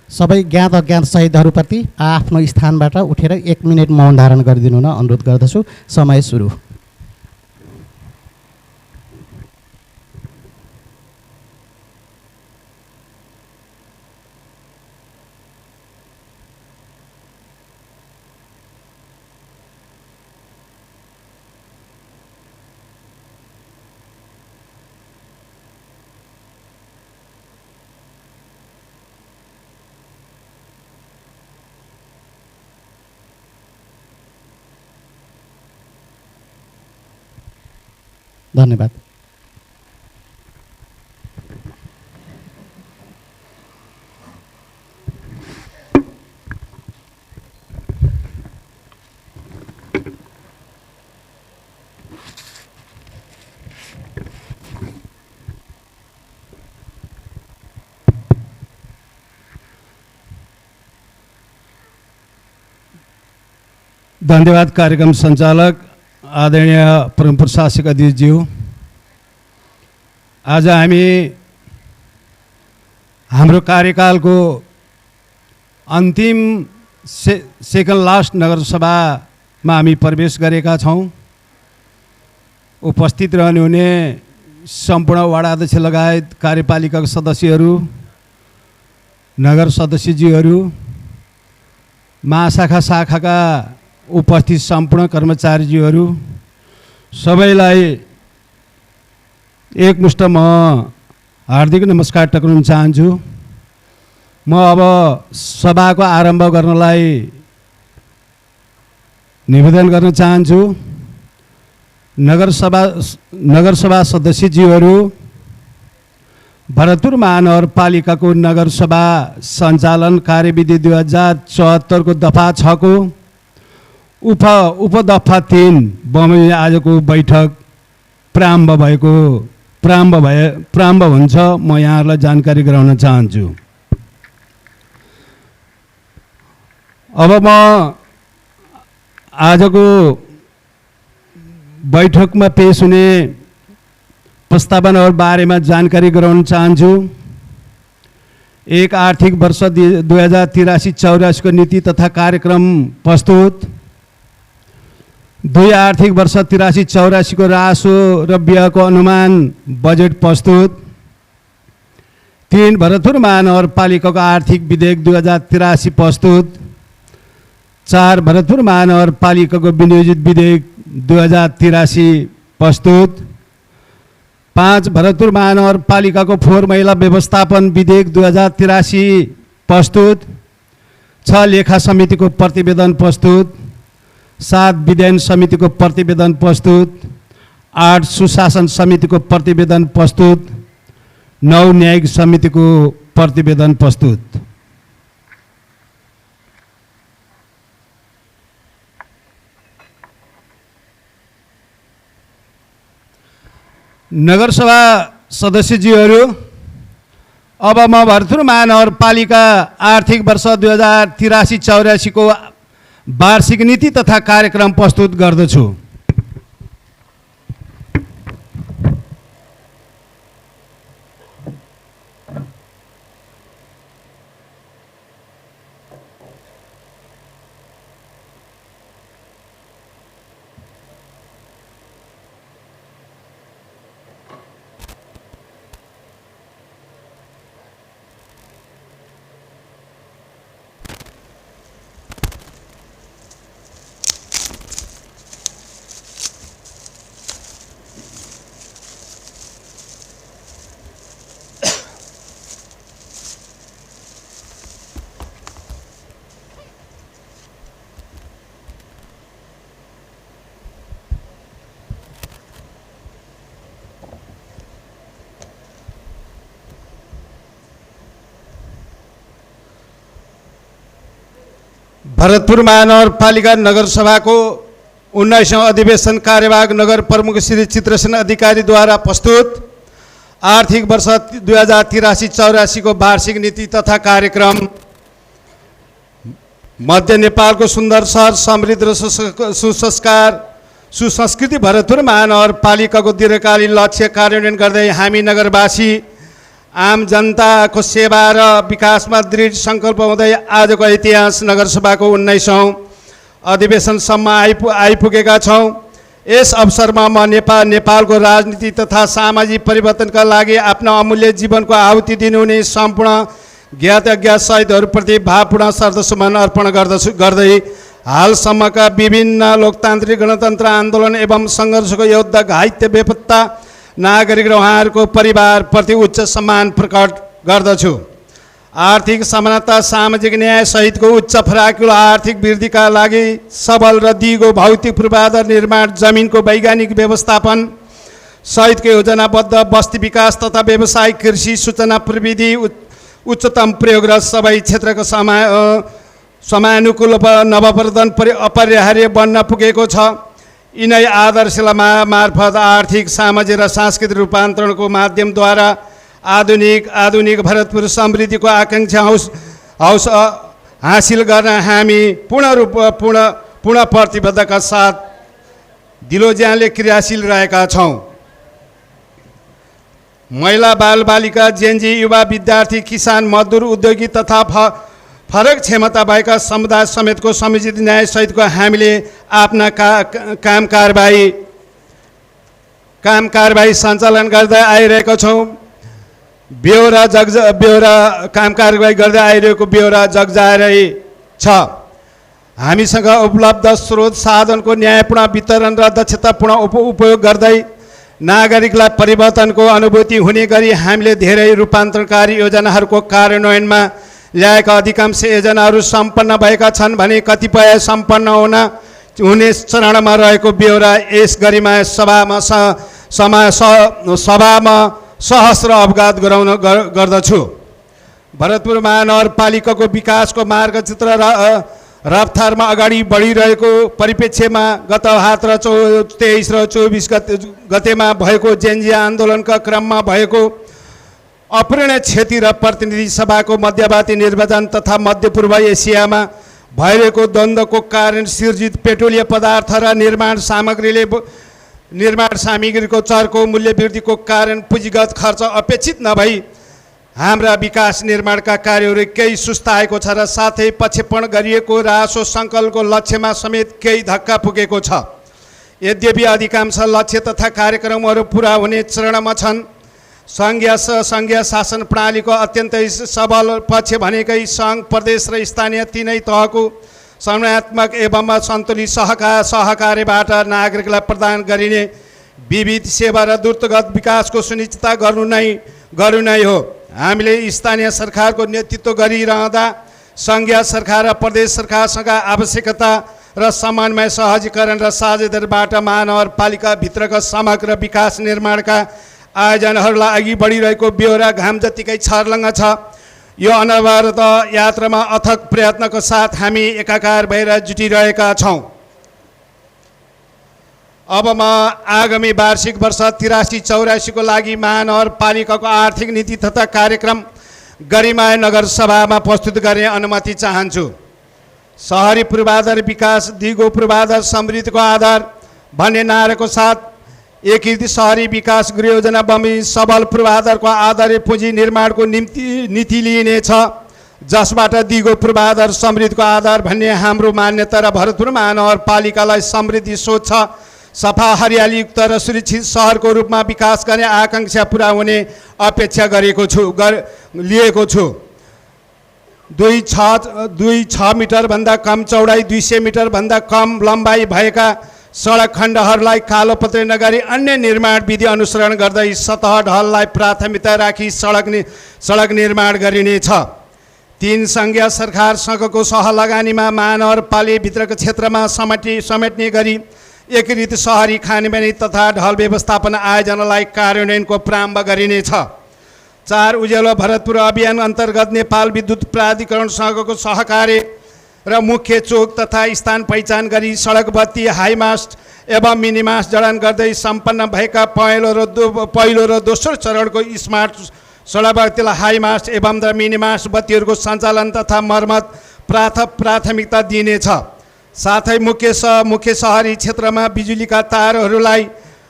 सबै ज्ञात अज्ञात शहीदहरूप्रति आफ्नो स्थानबाट उठेर 1 मिनेट मौन धारण गरिदिनु न अनुरोध गर्दछु। समय सुरु। धन्यवाद। धन्यवाद कार्यक्रम सञ्चालक आदरणीय परम प्रशासक अध्यक्षज्यू। आज हामी हाम्रो कार्यकालको अन्तिम सेकेन्ड लास्ट नगरसभामा हामी प्रवेश गरेका छौँ। उपस्थित रहनुहुने सम्पूर्ण वडा अध्यक्ष लगायत कार्यपालिकाका सदस्यहरू, नगर सदस्यज्यूहरू, महाशाखा शाखाका उपस्थित सम्पूर्ण कर्मचारीज्यूहरू सबैलाई एकमुष्ट म हार्दिक नमस्कार टक्राउन चाहन्छु। म अब सभाको आरम्भ गर्नलाई निवेदन गर्न चाहन्छु। नगरसभा सदस्यज्यूहरू, भरतपुर महानगरपालिकाको नगरसभा सञ्चालन कार्यविधि 2074 को दफा 6 को उपदफा 3 बमोजिम आजको बैठक प्रारम्भ हुन्छ। म यहाँहरूलाई जानकारी गराउन चाहन्छु। अब म आजको बैठकमा पेश हुने प्रस्तावनाहरू बारेमा जानकारी गराउन चाहन्छु। 1 आर्थिक वर्ष 2083-84 को नीति तथा कार्यक्रम प्रस्तुत। 2 आर्थिक वर्ष 83-84 को राजस्व र व्ययको अनुमान बजेट प्रस्तुत। 3 भरतपुर महानगरपालिकाको आर्थिक विधेयक 2083 प्रस्तुत। 4 भरतपुर महानगरपालिकाको विनियोजित विधेयक 2083 प्रस्तुत। 5 भरतपुर महानगरपालिकाको फोहोर मैला व्यवस्थापन विधेयक 2083 प्रस्तुत। 6 लेखा समितिको प्रतिवेदन प्रस्तुत। 7 विधायन समितिको प्रतिवेदन प्रस्तुत। 8 सुशासन समितिको प्रतिवेदन प्रस्तुत। 9 न्यायिक समितिको प्रतिवेदन प्रस्तुत। नगरसभा सदस्यज्यूहरू, अब म भरतपुर महानगरपालिका आर्थिक वर्ष 2083-84 को वार्षिक नीति तथा कार्यक्रम प्रस्तुत गर्दछु। भरतपुर महानगरपालिका नगरसभाको 19औं अधिवेशन कार्यवाहक नगर प्रमुख श्री चित्रसेन अधिकारीद्वारा प्रस्तुत आर्थिक वर्ष 2083-84 को वार्षिक नीति तथा कार्यक्रम मध्य नेपालको सुन्दर सहर, समृद्ध र सुसंस्कृति भरतपुर महानगरपालिकाको दीर्घकालीन लक्ष्य कार्यान्वयन गर्दै हामी नगरवासी आम जनताको सेवा र विकासमा दृढ सङ्कल्प हुँदै आजको इतिहास नगरसभाको 19औँ अधिवेशनसम्म आइपुगेका छौँ। यस अवसरमा म नेपालको राजनीति तथा सामाजिक परिवर्तनका लागि आफ्नो अमूल्य जीवनको आहुति दिनुहुने सम्पूर्ण ज्ञात अज्ञात शहीदहरूप्रति भावपूर्ण श्रद्धासुमन अर्पण गर्दै हालसम्मका विभिन्न लोकतान्त्रिक गणतन्त्र आन्दोलन एवं सङ्घर्षको योद्धा घाइते बेपत्ता नागरिक र उहाँहरूको परिवारप्रति उच्च सम्मान प्रकट गर्दछु। आर्थिक समानता, सामाजिक न्याय सहितको उच्च फराकिलो आर्थिक वृद्धिका लागि सबल र दिगो भौतिक पूर्वाधार निर्माण, जमिनको वैज्ञानिक व्यवस्थापन सहितको योजनाबद्ध बस्ती विकास तथा व्यावसायिक कृषि, सूचना प्रविधि उच्चतम प्रयोग र सबै क्षेत्रको समयानुकूल नवप्रवर्धन अपरिहार्य बन्न पुगेको छ। यिनै आदर्शलाई मार्फत आर्थिक, सामाजिक र सांस्कृतिक रूपान्तरणको माध्यमद्वारा आधुनिक भरतपुर समृद्धिको आकाङ्क्षा हासिल गर्न हामी पूर्ण प्रतिबद्धताका साथ दिलोज्यानले क्रियाशील रहेका छौँ। महिला, बालबालिका, जेनजी, युवा, विद्यार्थी, किसान, मजदुर, उद्योगी तथा फरक क्षमता भएका समुदाय समेतको समुचित न्याय सहितको हामीले आफ्ना काम कारबाही सञ्चालन गर्दै आइरहेका छौँ। बेहोरा काम कारबाही गर्दै आइरहेको बेहोरा जगजाहेरै छ। हामीसँग उपलब्ध स्रोत साधनको न्यायपूर्ण वितरण र दक्षतापूर्ण उपयोग गर्दै नागरिकलाई परिवर्तनको अनुभूति हुने गरी हामीले धेरै रूपान्तरणकारी योजनाहरूको कार्यान्वयनमा ल्याएका अधिकांश योजनाहरू सम्पन्न भएका छन् भने कतिपय सम्पन्न हुने चरणमा रहेको बेहोरा यस गरिमा सभामा सहस्र अवगत गराउन गर्दछु। भरतपुर महानगरपालिकाको विकासको मार्गचित्र र रफ्तारमा अगाडि बढिरहेको परिप्रेक्ष्यमा गत हात र 23 र 24 गतेमा भएको जेनजी आन्दोलनका क्रममा भएको अपूर्ण क्षति र प्रतिनिधि सभाको मध्यवर्ती निर्वाचन तथा मध्यपूर्व एसियामा भइरहेको द्वन्द्वको कारण सिर्जित पेट्रोलियम पदार्थ र निर्माण सामग्रीको चर्को मूल्य वृद्धिको कारण पुँजीगत खर्च अपेक्षित नभई हाम्रा विकास निर्माणका कार्यहरू केही सुस्ताएको छ र साथै प्रक्षेपण गरिएको रासो सङ्कल्पको लक्ष्यमा समेत केही धक्का पुगेको छ। यद्यपि अधिकांश लक्ष्य तथा कार्यक्रमहरू पुरा हुने चरणमा छन्। सङ्घीय शासन प्रणालीको अत्यन्तै सबल पक्ष भनेकै सङ्घ, प्रदेश र स्थानीय तीनै तहको समन्वयात्मक एवं सन्तुलित सहकार्यबाट नागरिकलाई प्रदान गरिने विविध सेवा र द्रुतगत विकासको सुनिश्चितता गर्नु नै हो। हामीले स्थानीय सरकारको नेतृत्व गरिरहँदा सङ्घीय सरकार र प्रदेश सरकारसँग आवश्यकता र समन्वय, सहजीकरण र साझेदारीबाट महानगरपालिका भित्रका समग्र विकास निर्माणका आयोजनाहरूलाई अघि बढिरहेको बेहोरा घाम जतिकै छर्लङ्ग छ। यो अनवरत यात्रामा अथक प्रयत्नको साथ हामी एकाकार भएर जुटिरहेका छौँ। अब म आगामी वार्षिक वर्ष 83-84 को लागि महानगरपालिकाको आर्थिक नीति तथा कार्यक्रम गरिमा नगरसभामा प्रस्तुत गर्ने अनुमति चाहन्छु। शहरी पूर्वाधार विकास, दिगो पूर्वाधार समृद्धिको आधार भन्ने नाराको साथ एकीकृत शहरी विकास गृह योजना बमोजिम सबल पूर्वाधारको आधारित पुँजी निर्माणको निम्ति नीति लिइनेछ, जसबाट दिगो पूर्वाधार समृद्धिको आधार भन्ने हाम्रो मान्यता र भरतपुर महानगरपालिकालाई समृद्धि सोच छ। सफा, हरियालीयुक्त र सुरक्षित सहरको रूपमा विकास गर्ने आकाङ्क्षा पुरा हुने अपेक्षा लिएको छु। 2.6 मिटरभन्दा कम चौडाइ, 200 मिटरभन्दा कम लम्बाइ भएका सडक खण्डहरूलाई कालोपत्रे नगरी अन्य निर्माण विधि अनुसरण गर्दै सतह ढललाई प्राथमिकता राखी सडक निर्माण गरिनेछ। 3 सङ्घीय सरकारसँगको सहलगानीमा महानगरपालिकाभित्रको क्षेत्रमा समेट्ने गरी एकीकृत शहरी खानेपानी तथा ढल व्यवस्थापन आयोजनालाई कार्यान्वयनको प्रारम्भ गरिनेछ। 4 उज्यालो भरतपुर अभियान अन्तर्गत नेपाल विद्युत प्राधिकरणसँगको सहकार्य र मुख्य चोक तथा स्थान पहिचान गरी सडक बत्ती, हाइमास्ट एवं मिनिमास्ट जडान गर्दै सम्पन्न भएका पहिलो र दोस्रो चरणको स्मार्ट सडक बत्तीलाई हाइमास्ट एवं मिनिमास्ट बत्तीहरूको सञ्चालन तथा मर्मत प्राथमिकता दिइनेछ। साथै मुख्य शहरी क्षेत्रमा बिजुलीका तारहरूलाई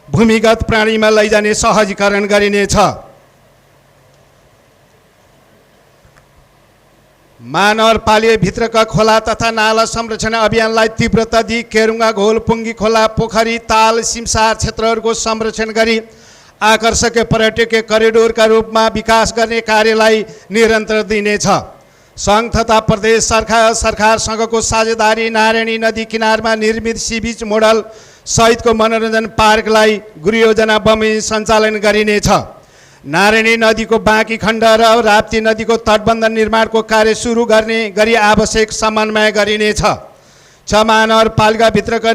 भूमिगत प्रणालीमा लैजाने सहजीकरण गरिनेछ। महानगरपालिकाभित्रका खोला तथा नाला संरक्षण अभियानलाई तीव्रता दिई केरुङ्गा घोल पुङ्गी खोला पोखरी ताल सिमसार क्षेत्रहरूको संरक्षण गरी आकर्षक पर्यटकीय करिडोरका रूपमा विकास गर्ने कार्यलाई निरन्तर दिनेछ। सङ्घ तथा प्रदेश सरकारसँगको साझेदारी नारायणी नदी किनारमा निर्मित सी बीच मोडल सहितको मनोरञ्जन पार्कलाई गृहयोजना बमोजिम सञ्चालन गरिनेछ। नारायणी नदीको बाँकी खण्ड र राप्ती नदीको तटबन्ध निर्माणको कार्य सुरु गर्ने गरी आवश्यक समन्वय गरिनेछ। महानगरपालिकाभित्रका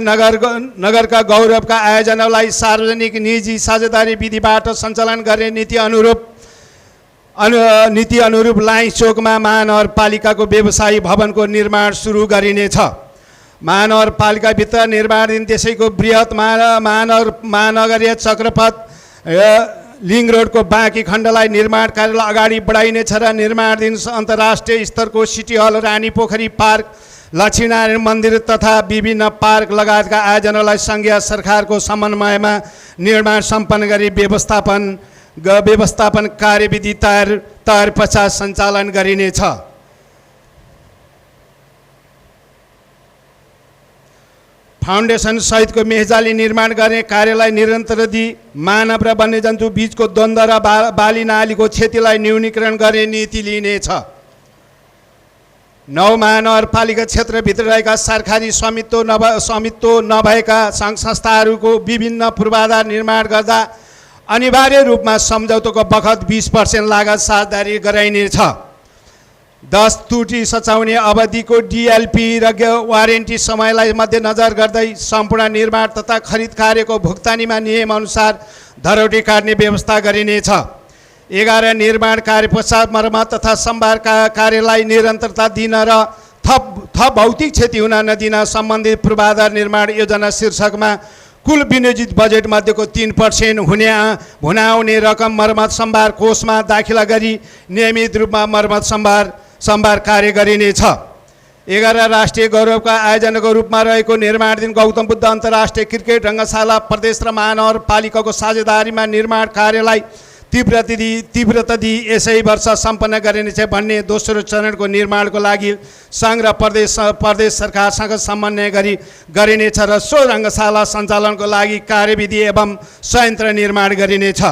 नगरका गौरवका आयोजनालाई सार्वजनिक निजी साझेदारी विधिबाट सञ्चालन गर्ने नीति अनुरूप लाइन्स चोकमा महानगरपालिकाको व्यवसायी भवनको निर्माण सुरु गरिनेछ। महानगरपालिकाभित्र निर्माणाधीन त्यसैको बृहत महानगरीय चक्रपथ लिङ्क रोडको बाँकी खण्डलाई निर्माण कार्यलाई अगाडि बढाइनेछ र निर्माणाधीन अन्तर्राष्ट्रिय स्तरको सिटी हल रानी पोखरी पार्क लक्ष्मीनारायण मन्दिर तथा विभिन्न पार्क लगायतका आयोजनालाई सङ्घीय सरकारको समन्वयमा निर्माण सम्पन्न गरी व्यवस्थापन कार्यविधि तयार पश्चात सञ्चालन गरिनेछ। फाउन्डेसन सहितको मेहजाली निर्माण गर्ने कार्यलाई निरन्तर दिई मानव र वन्यजन्तु बीचको द्वन्द्व र बाली नालीको क्षतिलाई न्यूनीकरण गर्ने नीति लिइनेछ। 9 महानगरपालिका क्षेत्रभित्र रहेका सरकारी स्वामित्व नभएका सङ्घ संस्थाहरूको विभिन्न पूर्वाधार निर्माण गर्दा अनिवार्य रूपमा सम्झौताको बखत 20% लागत साझेदारी गराइनेछ। 10 त्रुटि सचाउने अवधिको DLP र वारेन्टी समयलाई मध्यनजर गर्दै सम्पूर्ण निर्माण तथा खरिद कार्यको भुक्तानीमा नियमअनुसार धरोहरी काट्ने व्यवस्था गरिनेछ। 11 निर्माण कार्य पश्चात मर्मत तथा सम्भार कार्यलाई निरन्तरता दिन र थप भौतिक क्षति हुन नदिन सम्बन्धित पूर्वाधार निर्माण योजना शीर्षकमा कुल विनियोजित बजेट मध्येको 3% हुने रकम मर्मत सम्भार कोषमा दाखिला गरी नियमित रूपमा मर्मत सम्भार कार्य गरिनेछ। 11 राष्ट्रिय गौरवका आयोजनाको रूपमा रहेको निर्माणाधीन गौतम बुद्ध अन्तर्राष्ट्रिय क्रिकेट रङ्गशाला प्रदेश र महानगरपालिकाको साझेदारीमा निर्माण कार्यलाई तीव्रता दिई यसै वर्ष सम्पन्न गरिनेछ भन्ने दोस्रो चरणको निर्माणको लागि सङ्घ र प्रदेश सरकारसँग समन्वय गरी गरिनेछ र सो रङ्गशाला सञ्चालनको लागि कार्यविधि एवं संयन्त्र निर्माण गरिनेछ।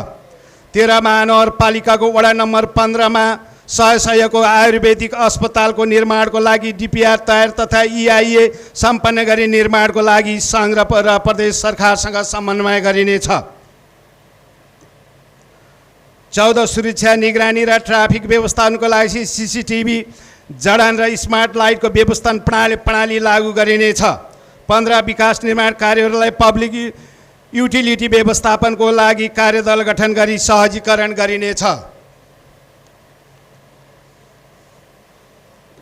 13 महानगरपालिकाको वडा नम्बर 15 मा 100 आयुर्वेदिक अस्पतालको निर्माणको लागि DPR तयार तथा EIA सम्पन्न गरी निर्माणको लागि सङ्घ र प्रदेश सरकारसँग समन्वय गरिनेछ। 14 सुरक्षा निगरानी र ट्राफिक व्यवस्थापनको लागि CCTV जडान र स्मार्ट लाइटको व्यवस्थापन प्रणाली लागू गरिनेछ। 15 विकास निर्माण कार्यहरूलाई पब्लिक युटिलिटी व्यवस्थापनको लागि कार्यदल गठन गरी सहजीकरण गरिनेछ।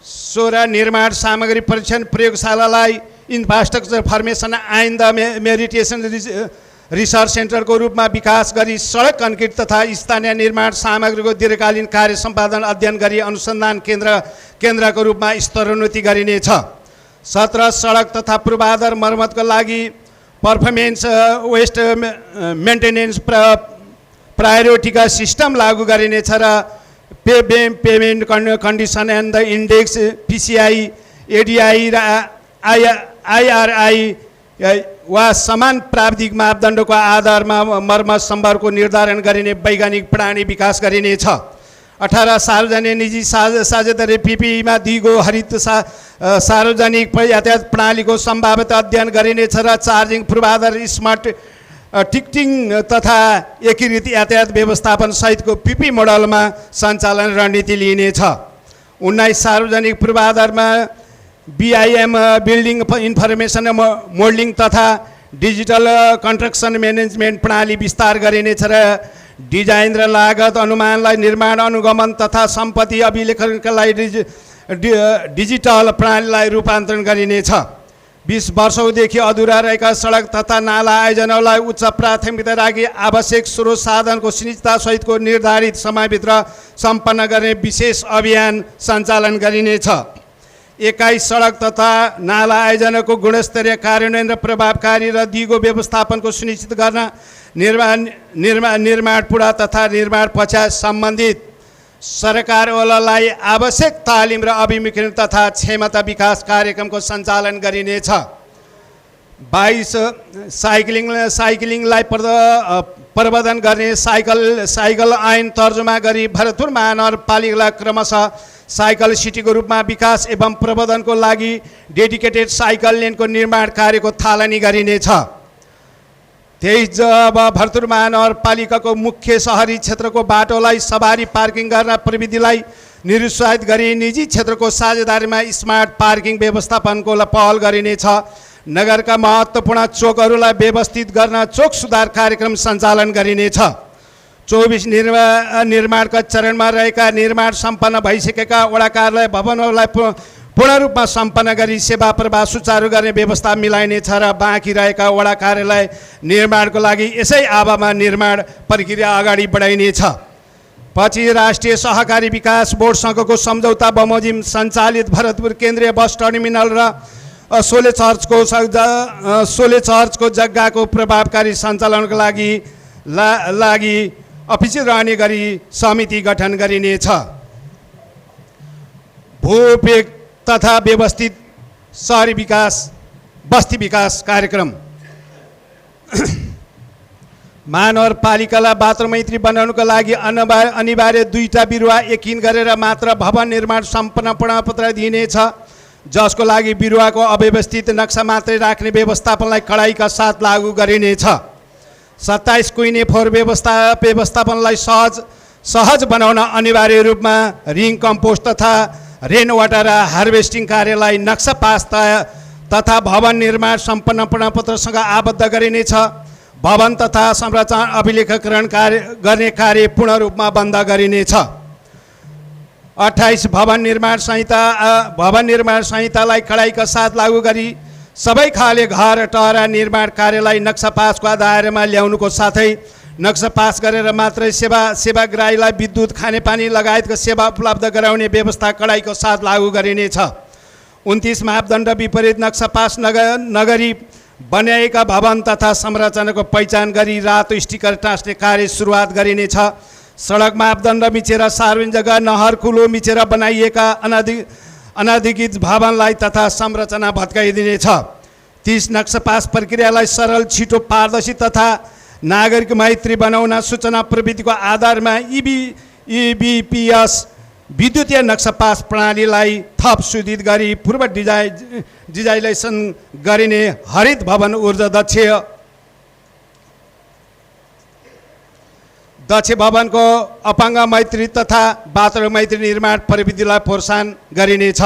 16 निर्माण सामग्री परीक्षण प्रयोगशालालाई इन्फ्रास्ट्रक्चर फर्मेसन एन्ड द मेरिटेसन रिसर्च सेन्टरको रूपमा विकास गरी सडक कन्क्रिट तथा स्थानीय निर्माण सामग्रीको दीर्घकालीन कार्य सम्पादन अध्ययन गरी अनुसन्धान केन्द्रको रूपमा स्तरोन्नति गरिनेछ। 17 सडक तथा पूर्वाधार मर्मतको लागि पर्फर्मेन्स वेस्ट मेन्टेनेन्स प्रायोरिटीका सिस्टम लागू गरिनेछ र payment condition and the index PCI ADI र IRI वा समान प्राविधिक मापदण्डको आधारमा मर्मत सम्भारको निर्धारण गरिने वैज्ञानिक प्रणाली विकास गरिनेछ। 18 सार्वजनिक निजी साझेदारी PPE मा दिगो हरित सार्वजनिक यातायात प्रणालीको सम्भाव्यता अध्ययन गरिनेछ र चार्जिङ पूर्वाधार स्मार्ट टिकटिङ तथा एकीकृत यातायात व्यवस्थापन सहितको PP मोडलमा सञ्चालन रणनीति लिइनेछ। 19 सार्वजनिक पूर्वाधारमा BIM बिल्डिङ इन्फर्मेसन मोडलिङ तथा डिजिटल कन्स्ट्रक्सन म्यानेजमेन्ट प्रणाली विस्तार गरिनेछ र डिजाइन र लागत अनुमानलाई निर्माण अनुगमन तथा सम्पत्ति अभिलेखनका लागि डिजिटल प्रणालीलाई रूपान्तरण गरिनेछ। 20 वर्षौँदेखि अधुरा रहेका सडक तथा नाला आयोजनालाई उच्च प्राथमिकता राखी आवश्यक स्रोत साधनको सुनिश्चितता सहितको निर्धारित समयभित्र सम्पन्न गर्ने विशेष अभियान सञ्चालन गरिनेछ। 21 सडक तथा नाला आयोजनाको गुणस्तरीय कार्यान्वयन र प्रभावकारी र दिगो व्यवस्थापनको सुनिश्चित गर्न निर्माण पूरा तथा निर्माण पश्चात सम्बन्धित सरकारवालालाई आवश्यक तालिम र अभिमुखीकरण तथा क्षमता विकास कार्यक्रमको सञ्चालन गरिनेछ। 22 साइक्लिङलाई प्रवर्धन गर्ने साइकल ऐन तर्जुमा गरी भरतपुर महानगरपालिकालाई क्रमशः साइकल सिटीको रूपमा विकास एवं प्रवर्धनको लागि डेडिकेटेड साइकल लेनको निर्माण कार्यको थालनी गरिनेछ। 23 जब भरतपुर महानगरपालिकाको मुख्य सहरी क्षेत्रको बाटोलाई सवारी पार्किङ गर्न प्रविधिलाई निरुत्साहित गरी निजी क्षेत्रको साझेदारीमा स्मार्ट पार्किङ व्यवस्थापनको पहल गरिनेछ। नगरका महत्त्वपूर्ण चोकहरूलाई व्यवस्थित गर्न चोक सुधार कार्यक्रम सञ्चालन गरिनेछ। 24 निर्माणका चरणमा रहेका निर्माण सम्पन्न भइसकेका वडा कार्यालय भवनहरूलाई पूर्ण रूपमा सम्पन्न गरी सेवा प्रवाह सुचारू गर्ने व्यवस्था मिलाइनेछ र बाँकी रहेका वडा कार्यालय निर्माणको लागि यसै आवामा निर्माण प्रक्रिया अगाडि बढाइनेछ। पछि राष्ट्रिय सहकारी विकास बोर्डसँगको सम्झौता बमोजिम सञ्चालित भरतपुर केन्द्रीय बस टर्मिनल र सोले चर्चको जग्गाको प्रभावकारी सञ्चालनको लागि अफिसियल रहने गरी समिति गठन गरिनेछ। भूपेक तथा व्यवस्थित सहरी विकास बस्ती विकास कार्यक्रम महानगरपालिकालाई बाथरुम मैत्री बनाउनुको लागि अनिवार्य 2टा बिरुवा यकिन गरेर मात्र भवन निर्माण सम्पन्न प्रमाणपत्र दिइनेछ, जसको लागि बिरुवाको अव्यवस्थित नक्सा मात्रै राख्ने व्यवस्थापनलाई कडाइका साथ लागू गरिनेछ। 27 कुइने फोहोर व्यवस्थापनलाई सहज बनाउन अनिवार्य रूपमा रिङ कम्पोस्ट तथा रेन वाटर हार्वेस्टिङ कार्यलाई नक्सा पास तथा भवन निर्माण सम्पन्न प्रमाणपत्रसँग आबद्ध गरिनेछ। भवन तथा संरचना अभिलेखीकरण गर्ने कार्य पूर्ण रूपमा बन्द गरिनेछ। 28 भवन निर्माण संहितालाई कडाइका साथ लागू गरी सबै खाले घर टहरा निर्माण कार्यलाई नक्सा पासको आधारमा ल्याउनुको साथै नक्सा पास गरेर मात्रै सेवाग्राहीलाई विद्युत खानेपानी लगायतको सेवा उपलब्ध गराउने व्यवस्था कडाइको साथ लागू गरिनेछ। 29 मापदण्ड विपरीत नक्सा पास नगरी बनाएका भवन तथा संरचनाको पहिचान गरी रातो स्टिकर टाँस्ने कार्य सुरुवात गरिनेछ। सडक मापदण्ड मिचेर सार्वजनिक जग्गा नहर कुलो मिचेर बनाइएका अनधिकृत भवनलाई तथा संरचना भत्काइदिनेछ। 30 नक्सा पास प्रक्रियालाई सरल, छिटो, पारदर्शी तथा नागरिक मैत्री बनाउन सूचना प्रविधिको आधारमा EBPS विद्युतीय नक्सा पास प्रणालीलाई थप सुदृढ गरी पूर्व डिजाइनेसन गरिने हरित भवन ऊर्जा दक्ष भवनको अपाङ्ग मैत्री तथा बाथरुम मैत्री निर्माण प्रविधिलाई प्रोत्साहन गरिनेछ।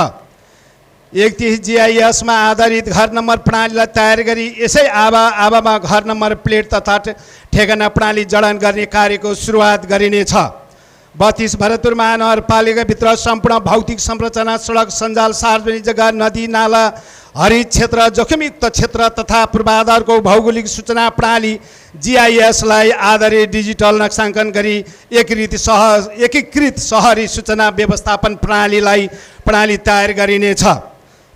31 GIS मा आधारित घर नम्बर प्रणालीलाई तयार गरी यसै आवामा घर नम्बर प्लेट तथा ठेगाना प्रणाली जडान गर्ने कार्यको सुरुवात गरिनेछ। 32 भरतपुर महानगरपालिकाभित्र सम्पूर्ण भौतिक संरचना, सडक सञ्जाल, सार्वजनिक जग्गा, नदी नाला, हरित क्षेत्र, जोखिमयुक्त क्षेत्र तथा पूर्वाधारको भौगोलिक सूचना प्रणाली GIS लाई आधारित डिजिटल नक्साङ्कन गरी एकीकृत सहरी सूचना व्यवस्थापन प्रणाली तयार गरिनेछ।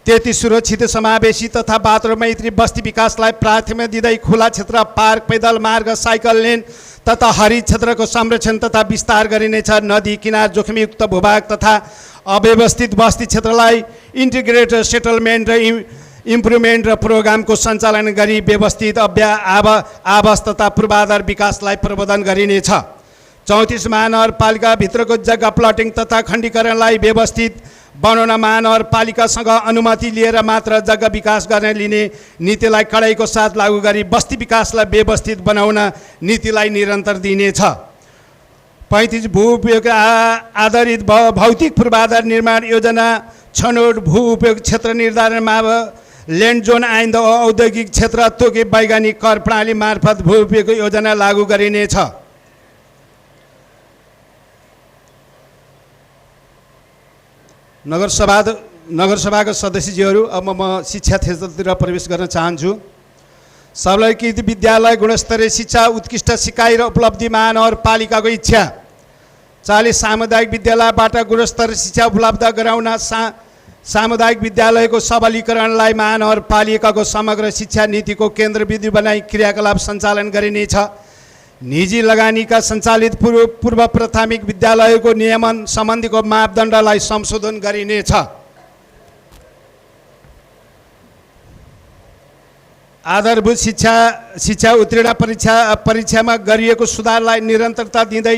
33 सुरक्षित, समावेशी तथा बाथरुम मैत्री बस्ती विकासलाई प्राथमिकता दिँदै खुला क्षेत्र, पार्क, पैदल मार्ग, साइकल लेन तथा हरित क्षेत्रको संरक्षण तथा विस्तार गरिनेछ। नदी किनार, जोखिमयुक्त भूभाग तथा अव्यवस्थित बस्ती क्षेत्रलाई इन्टिग्रेटेड सेटलमेन्ट र इम्प्रुभमेन्ट र प्रोग्रामको सञ्चालन गरी व्यवस्थित आवास तथा पूर्वाधार विकासलाई प्रवर्धन गरिनेछ। 34 महानगरपालिकाभित्रको जग्गा प्लटिङ तथा खण्डीकरणलाई व्यवस्थित बनाउन महानगरपालिकासँग अनुमति लिएर मात्र जग्गा विकास गर्न लिने नीतिलाई कडाइको साथ लागू गरी बस्ती विकासलाई व्यवस्थित बनाउन नीतिलाई निरन्तर दिइनेछ। 35 भू उपयोग आधारित भौतिक पूर्वाधार निर्माण योजना, छनौट, भू उपयोग क्षेत्र निर्धारणमा ल्यान्ड जोन ऐन, औद्योगिक क्षेत्र, तोके वैज्ञानिक कर प्रणाली मार्फत भू उपयोग योजना लागू गरिनेछ। नगरसभाका सदस्यज्यूहरू, अब म शिक्षा क्षेत्रतिर प्रवेश गर्न चाहन्छु। सबैकृत विद्यालय, गुणस्तरीय शिक्षा, उत्कृष्ट सिकाइ र उपलब्धि महानगरपालिकाको इच्छा। 40 सामुदायिक विद्यालयबाट गुणस्तरीय शिक्षा उपलब्ध गराउन सामुदायिक विद्यालयको सबलीकरणलाई महानगरपालिकाको समग्र शिक्षा नीतिको केन्द्रबिन्दु बनाई क्रियाकलाप सञ्चालन गरिनेछ। निजी लगानीका सञ्चालित पूर्व प्राथमिक विद्यालयको नियमन सम्बन्धीको मापदण्डलाई संशोधन गरिनेछ। आधारभूत शिक्षा उत्तीर्ण परीक्षामा गरिएको सुधारलाई निरन्तरता दिँदै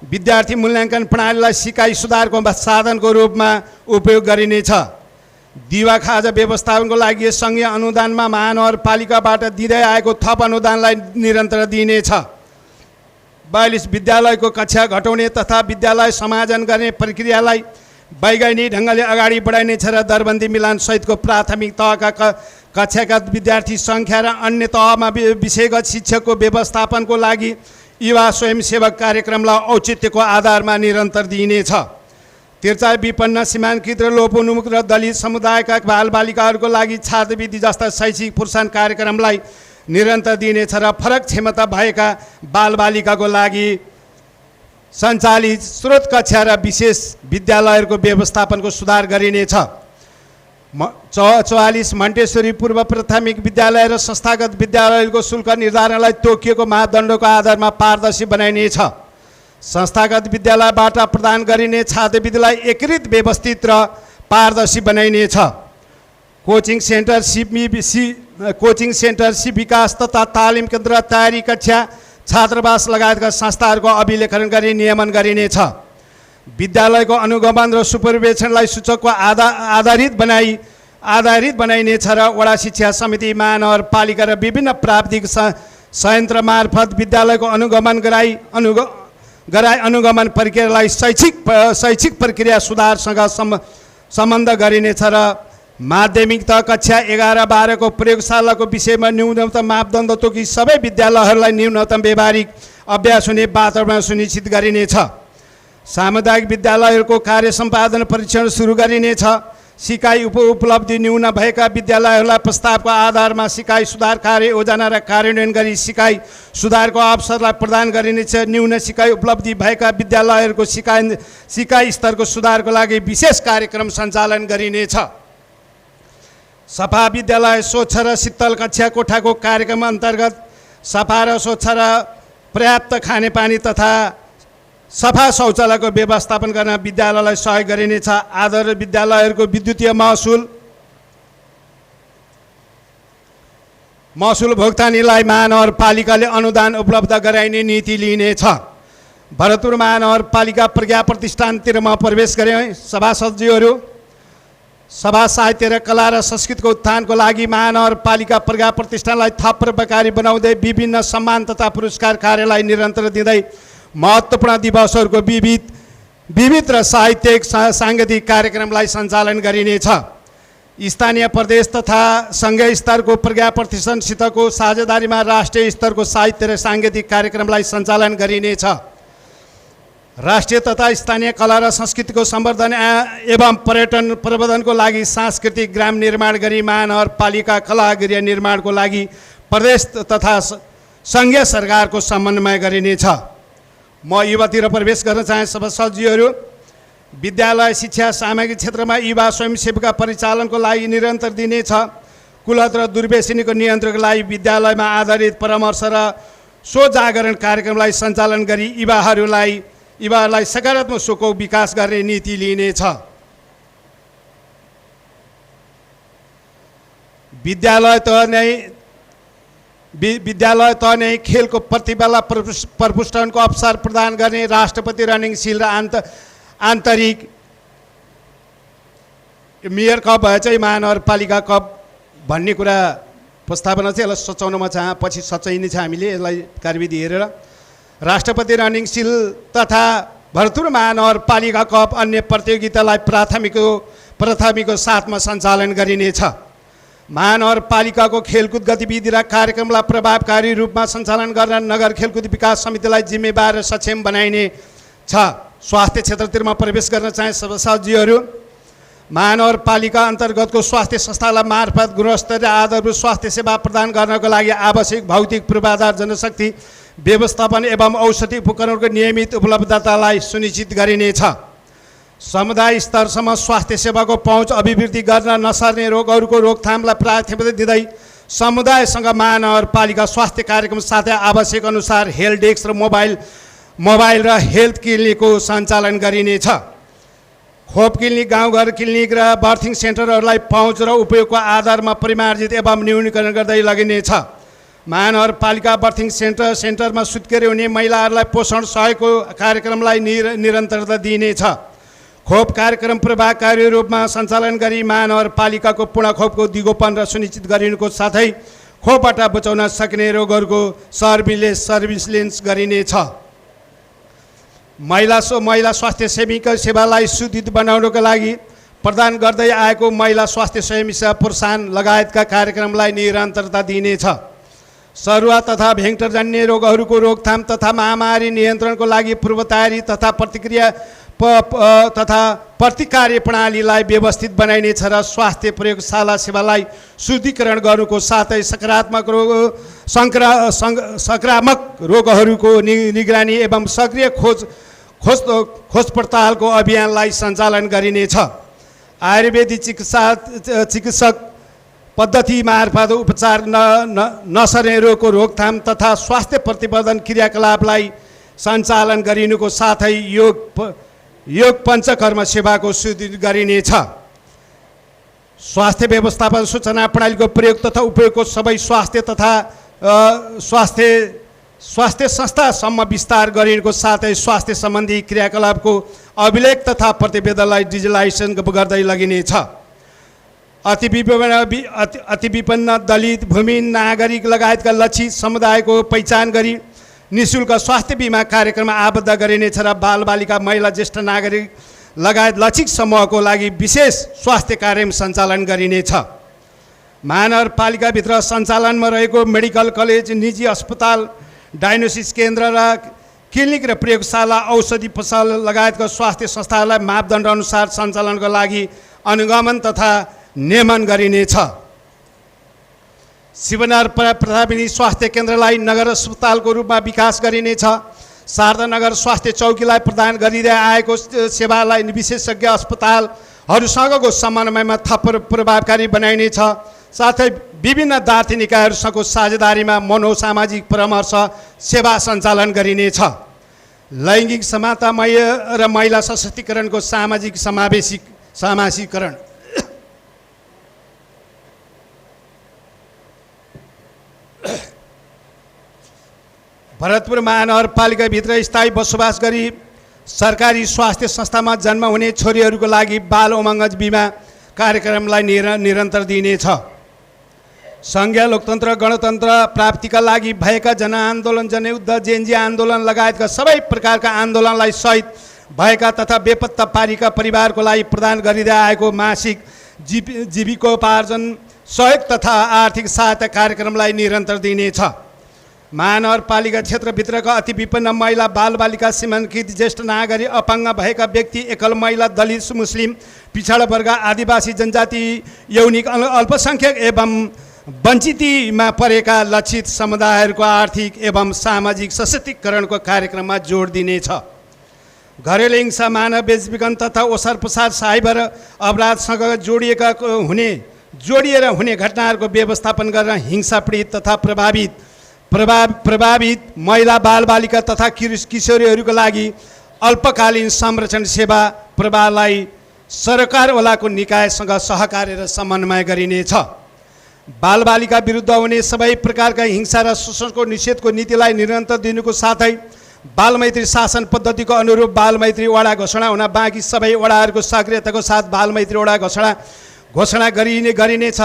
विद्यार्थी मूल्याङ्कन प्रणालीलाई सिकाइ सुधारको साधनको रूपमा उपयोग गरिनेछ। दिवा खाजा व्यवस्थापनको लागि सङ्घीय अनुदानमा महानगरपालिकाबाट दिँदै आएको थप अनुदानलाई निरन्तर दिइनेछ। 42 विद्यालयको कक्षा घटाउने तथा विद्यालय समायोजन गर्ने प्रक्रियालाई वैज्ञानिक ढङ्गले अगाडि बढाइनेछ र दरबन्दी मिलान सहितको प्राथमिक तहका कक्षाका विद्यार्थी सङ्ख्या र अन्य तहमा विषयगत शिक्षकको व्यवस्थापनको लागि युवा स्वयंसेवक कार्यक्रमलाई औचित्यको आधारमा निरन्तर दिइनेछ। तिर्चा विपन्न सीमाङ्कित र लोपोन्मुख र दलित समुदायका बालबालिकाहरूको लागि छात्रवृत्ति जस्ता शैक्षिक प्रोत्साहन कार्यक्रमलाई निरन्तर दिइनेछ र फरक क्षमता भएका बालबालिकाको लागि सञ्चालित स्रोत कक्षा र विशेष विद्यालयहरूको व्यवस्थापनको सुधार गरिनेछ। 44 मन्टेश्वरी पूर्व प्राथमिक विद्यालय र संस्थागत विद्यालयको शुल्क निर्धारणलाई तोकिएको मापदण्डको आधारमा पारदर्शी बनाइनेछ। संस्थागत विद्यालयबाट प्रदान गरिने छात्रवृत्तिलाई एकीकृत व्यवस्थित र पारदर्शी बनाइनेछ। कोचिङ सेन्टर सिप विकास तथा तालिम केन्द्र तयारी कक्षा छात्रावास लगायतका संस्थाहरूको अभिलेखन गरी नियमन गरिनेछ। विद्यालयको अनुगमन र सुपरभिजनलाई सूचकको आधारित बनाइनेछ र वडा शिक्षा समिति महानगरपालिका र विभिन्न प्राविधिक संयन्त्र मार्फत विद्यालयको अनुगमन गराई अनुगमन प्रक्रियालाई शैक्षिक प्रक्रिया सुधारसँग सम्बन्ध गरिनेछ र माध्यमिक तह कक्षा 11-12 को प्रयोगशालाको विषयमा न्यूनतम मापदण्ड तोकी सबै विद्यालयहरूलाई न्यूनतम व्यावहारिक अभ्यास हुने वातावरण सुनिश्चित गरिनेछ। सामुदायिक विद्यालयहरूको कार्य सम्पादन परीक्षण सुरु गरिनेछ। सिकाइ उपलब्धि न्यून भएका विद्यालयहरूलाई प्रस्तावको आधारमा सिकाइ सुधार कार्य योजना र कार्यान्वयन गरी सिकाइ सुधारको अवसरलाई प्रदान गरिनेछ। न्यून सिकाइ उपलब्धि भएका विद्यालयहरूको सिकाइ स्तरको सुधारको लागि विशेष कार्यक्रम सञ्चालन गरिनेछ। सफा विद्यालय स्वच्छ र शीतल कक्षा कोठाको कार्यक्रम अन्तर्गत सफा र स्वच्छ र पर्याप्त खानेपानी तथा सफा शौचालयको व्यवस्थापन गर्न विद्यालयलाई सहयोग गरिनेछ। आधार विद्यालयहरूको विद्युतीय महसुल भुक्तानीलाई महानगरपालिकाले अनुदान उपलब्ध गराइने नीति लिइनेछ। भरतपुर महानगरपालिका प्रज्ञा प्रतिष्ठानतिरमा प्रवेश गरे सभासदज्यूहरू सभा साहित्य र कला र संस्कृतिको उत्थानको लागि महानगरपालिका प्रज्ञा प्रतिष्ठानलाई थप प्रभावकारी बनाउँदै विभिन्न सम्मान तथा पुरस्कार कार्यलाई निरन्तर दिँदै महत्त्वपूर्ण दिवसहरूको विविध र साहित्यिक साङ्गीतिक कार्यक्रमलाई सञ्चालन गरिनेछ। स्थानीय प्रदेश तथा सङ्घीय स्तरको प्रज्ञा प्रतिष्ठानसितको साझेदारीमा राष्ट्रिय स्तरको साहित्य र साङ्गीतिक कार्यक्रमलाई सञ्चालन गरिनेछ। राष्ट्रिय तथा स्थानीय कला र संस्कृतिको सम्वर्धन एवं पर्यटन प्रबन्धनको लागि सांस्कृतिक ग्राम निर्माण गरी महानगरपालिका कलागृह निर्माणको लागि प्रदेश तथा सङ्घीय सरकारको समन्वय गरिनेछ। म युवातिर प्रवेश गर्न चाहे सभासदज्यूहरू विद्यालय शिक्षा सामग्री क्षेत्रमा युवा स्वयंसेवकका परिचालनको लागि निरन्तर दिनेछ। कुलत र दुर्व्यसनीको नियन्त्रणको लागि विद्यालयमा आधारित परामर्श र स्वजागरण कार्यक्रमलाई सञ्चालन गरी युवाहरूलाई सकारात्मक सोचको विकास गर्ने नीति लिइनेछ। विद्यालय तह नै खेलको प्रतिभालाई प्रपुष्टनको अवसर प्रदान गर्ने राष्ट्रपति रनिङ सिल र आन्तरिक मेयर कप भए चाहिँ महानगरपालिका कप भन्ने कुरा प्रस्तावना चाहिँ यसलाई सचाउनमा पछि सचाइने छ। हामीले यसलाई कार्यविधि हेरेर राष्ट्रपति रनिङ सिल तथा भरतपुर महानगरपालिका कप अन्य प्रतियोगितालाई प्राथमिकको साथमा सञ्चालन गरिनेछ। महानगरपालिकाको खेलकुद गतिविधि र कार्यक्रमलाई प्रभावकारी रूपमा सञ्चालन गर्न नगर खेलकुद विकास समितिलाई जिम्मेवार र सक्षम बनाइने छ। स्वास्थ्य क्षेत्रतिरमा प्रवेश गर्न चाहे सभासदज्यूहरू महानगरपालिका अन्तर्गतको स्वास्थ्य संस्थालाई मार्फत गुणस्तरीय आधारभूत स्वास्थ्य सेवा प्रदान गर्नको लागि आवश्यक भौतिक पूर्वाधार जनशक्ति व्यवस्थापन एवं औषधि उपकरणको नियमित उपलब्धतालाई सुनिश्चित गरिनेछ। समुदाय स्तरसम्म स्वास्थ्य सेवाको पहुँच अभिवृद्धि गर्न नसर्ने रोगहरूको रोकथामलाई प्राथमिकता दिँदै समुदायसँग महानगरपालिका स्वास्थ्य कार्यक्रम साथै आवश्यक अनुसार हेल्थ डेस्क र मोबाइल र हेल्थ क्लिनिकको सञ्चालन गरिनेछ। खोप क्लिनिक, गाउँघर क्लिनिक र बर्थिङ सेन्टरहरूलाई पहुँच र उपयोगको आधारमा परिमार्जित एवं न्यूनीकरण गर्दै लगिनेछ। महानगरपालिका बर्थिङ सेन्टरमा सुत्केरी हुने महिलाहरूलाई पोषण सहयोगको कार्यक्रमलाई निरन्तरता दिइनेछ। खोप कार्यक्रम प्रभावकारी रूपमा सञ्चालन गरी महानगरपालिकाको पूर्ण खोपको दिगोपन र सुनिश्चित गरिनुको साथै खोपबाट बचाउन सक्ने रोगहरूको सर्भिलेन्स गरिनेछ। महिला स्वास्थ्य सेविका सेवालाई सुदृढ बनाउनको लागि प्रदान गर्दै आएको महिला स्वास्थ्य सेवा प्रोत्साहन लगायतका कार्यक्रमलाई निरन्तरता दिइनेछ। सरुवा तथा भेक्टरजन्य रोगहरूको रोकथाम तथा महामारी नियन्त्रणको लागि पूर्व तयारी तथा प्रतिकारी प्रणालीलाई व्यवस्थित बनाइनेछ र स्वास्थ्य प्रयोगशाला सेवालाई शुद्धिकरण गर्नुको साथै सङ्क्रामक रोगहरूको निगरानी एवं सक्रिय खोज पडतालको अभियानलाई सञ्चालन गरिनेछ। आयुर्वेदिक चिकित्सक पद्धति मार्फत उपचार नसर्ने रोगको रोकथाम तथा स्वास्थ्य प्रतिवर्धन क्रियाकलापलाई सञ्चालन गरिनुको साथै योग पञ्चकर्म सेवाको सुदृढ गरिनेछ। स्वास्थ्य व्यवस्थापन सूचना प्रणालीको प्रयोग तथा उपयोगको सबै स्वास्थ्य संस्थासम्म विस्तार गरिनुको साथै स्वास्थ्य सम्बन्धी क्रियाकलापको अभिलेख तथा प्रतिवेदनलाई डिजिटलाइजेसन गर्दै लगिनेछ। अति विपन्न दलित भूमिहीन नागरिक लगायतका लक्षित समुदायको पहिचान गरी निःशुल्क स्वास्थ्य बिमा कार्यक्रममा आबद्ध गरिनेछ र बालबालिका, महिला, ज्येष्ठ नागरिक लगायत लक्षित समूहको लागि विशेष स्वास्थ्य कार्यक्रम सञ्चालन गरिनेछ। महानगरपालिकाभित्र सञ्चालनमा रहेको मेडिकल कलेज, निजी अस्पताल, डायग्नोसिस केन्द्र र क्लिनिक र प्रयोगशाला, औषधि पसल लगायतका स्वास्थ्य संस्थाहरूलाई मापदण्ड अनुसार सञ्चालनको लागि अनुगमन तथा नियमन गरिनेछ। शिवनगर प्राथमिक स्वास्थ्य केन्द्रलाई नगर अस्पतालको रूपमा विकास गरिनेछ। शारदा नगर स्वास्थ्य चौकीलाई प्रदान गरिँदै आएको सेवालाई विशेषज्ञ अस्पतालहरूसँगको समन्वयमा थप प्रभावकारी बनाइनेछ। साथै विभिन्न दार्ती निकायहरूसँगको साझेदारीमा मनोसामाजिक परामर्श सेवा सञ्चालन गरिनेछ। लैङ्गिक समानता र महिला सशक्तिकरणको सामाजिक समावेशीकरण भरतपुर महानगरपालिकाभित्र स्थायी बसोबास गरी सरकारी स्वास्थ्य संस्थामा जन्म हुने छोरीहरूको लागि बाल उमङ्ग बिमा कार्यक्रमलाई निरन्तर दिइनेछ। सङ्घीय लोकतन्त्र गणतन्त्र प्राप्तिका लागि भएका जनआन्दोलन, जनयुद्ध, जेएनजी आन्दोलन लगायतका सबै प्रकारका आन्दोलनलाई सहित भएका तथा बेपत्ता पारिएका परिवारको लागि प्रदान गरिँदै आएको मासिक जीविकोपार्जन सहयोग तथा आर्थिक सहायता कार्यक्रमलाई निरन्तर दिइनेछ। महानगरपालिका क्षेत्रभित्रका अति विपन्न महिला, बालबालिका, सीमाङ्कित, ज्येष्ठ नागरिक, अपाङ्ग भएका व्यक्ति, एकल महिला, दलित, मुस्लिम, पिछडा वर्ग, आदिवासी जनजाति, यौनिक अल्पसङ्ख्यक एवं वञ्चितमा परेका लक्षित समुदायहरूको आर्थिक एवं सामाजिक सशक्तिकरणको कार्यक्रममा जोड दिनेछ। घरेलु हिंसा, मानव बेचबिखन तथा ओसार पसार, साइबर अपराधसँग जोडिएर हुने घटनाहरूको व्यवस्थापन गर्न हिंसा पीडित तथा प्रभावित महिला, बालबालिका तथा किशोरीहरूको लागि अल्पकालीन संरक्षण सेवा प्रभावलाई सरकारवालाको निकायसँग सहकार्य र समन्वय गरिनेछ। बालबालिका विरुद्ध हुने सबै प्रकारका हिंसा र शोषणको निषेधको नीतिलाई निरन्तर दिनुको साथै बालमैत्री शासन पद्धतिको अनुरूप बालमैत्री वडा घोषणा हुन बाँकी सबै वडाहरूको सक्रियताको साथ बालमैत्री वडा घोषणा गरिनेछ।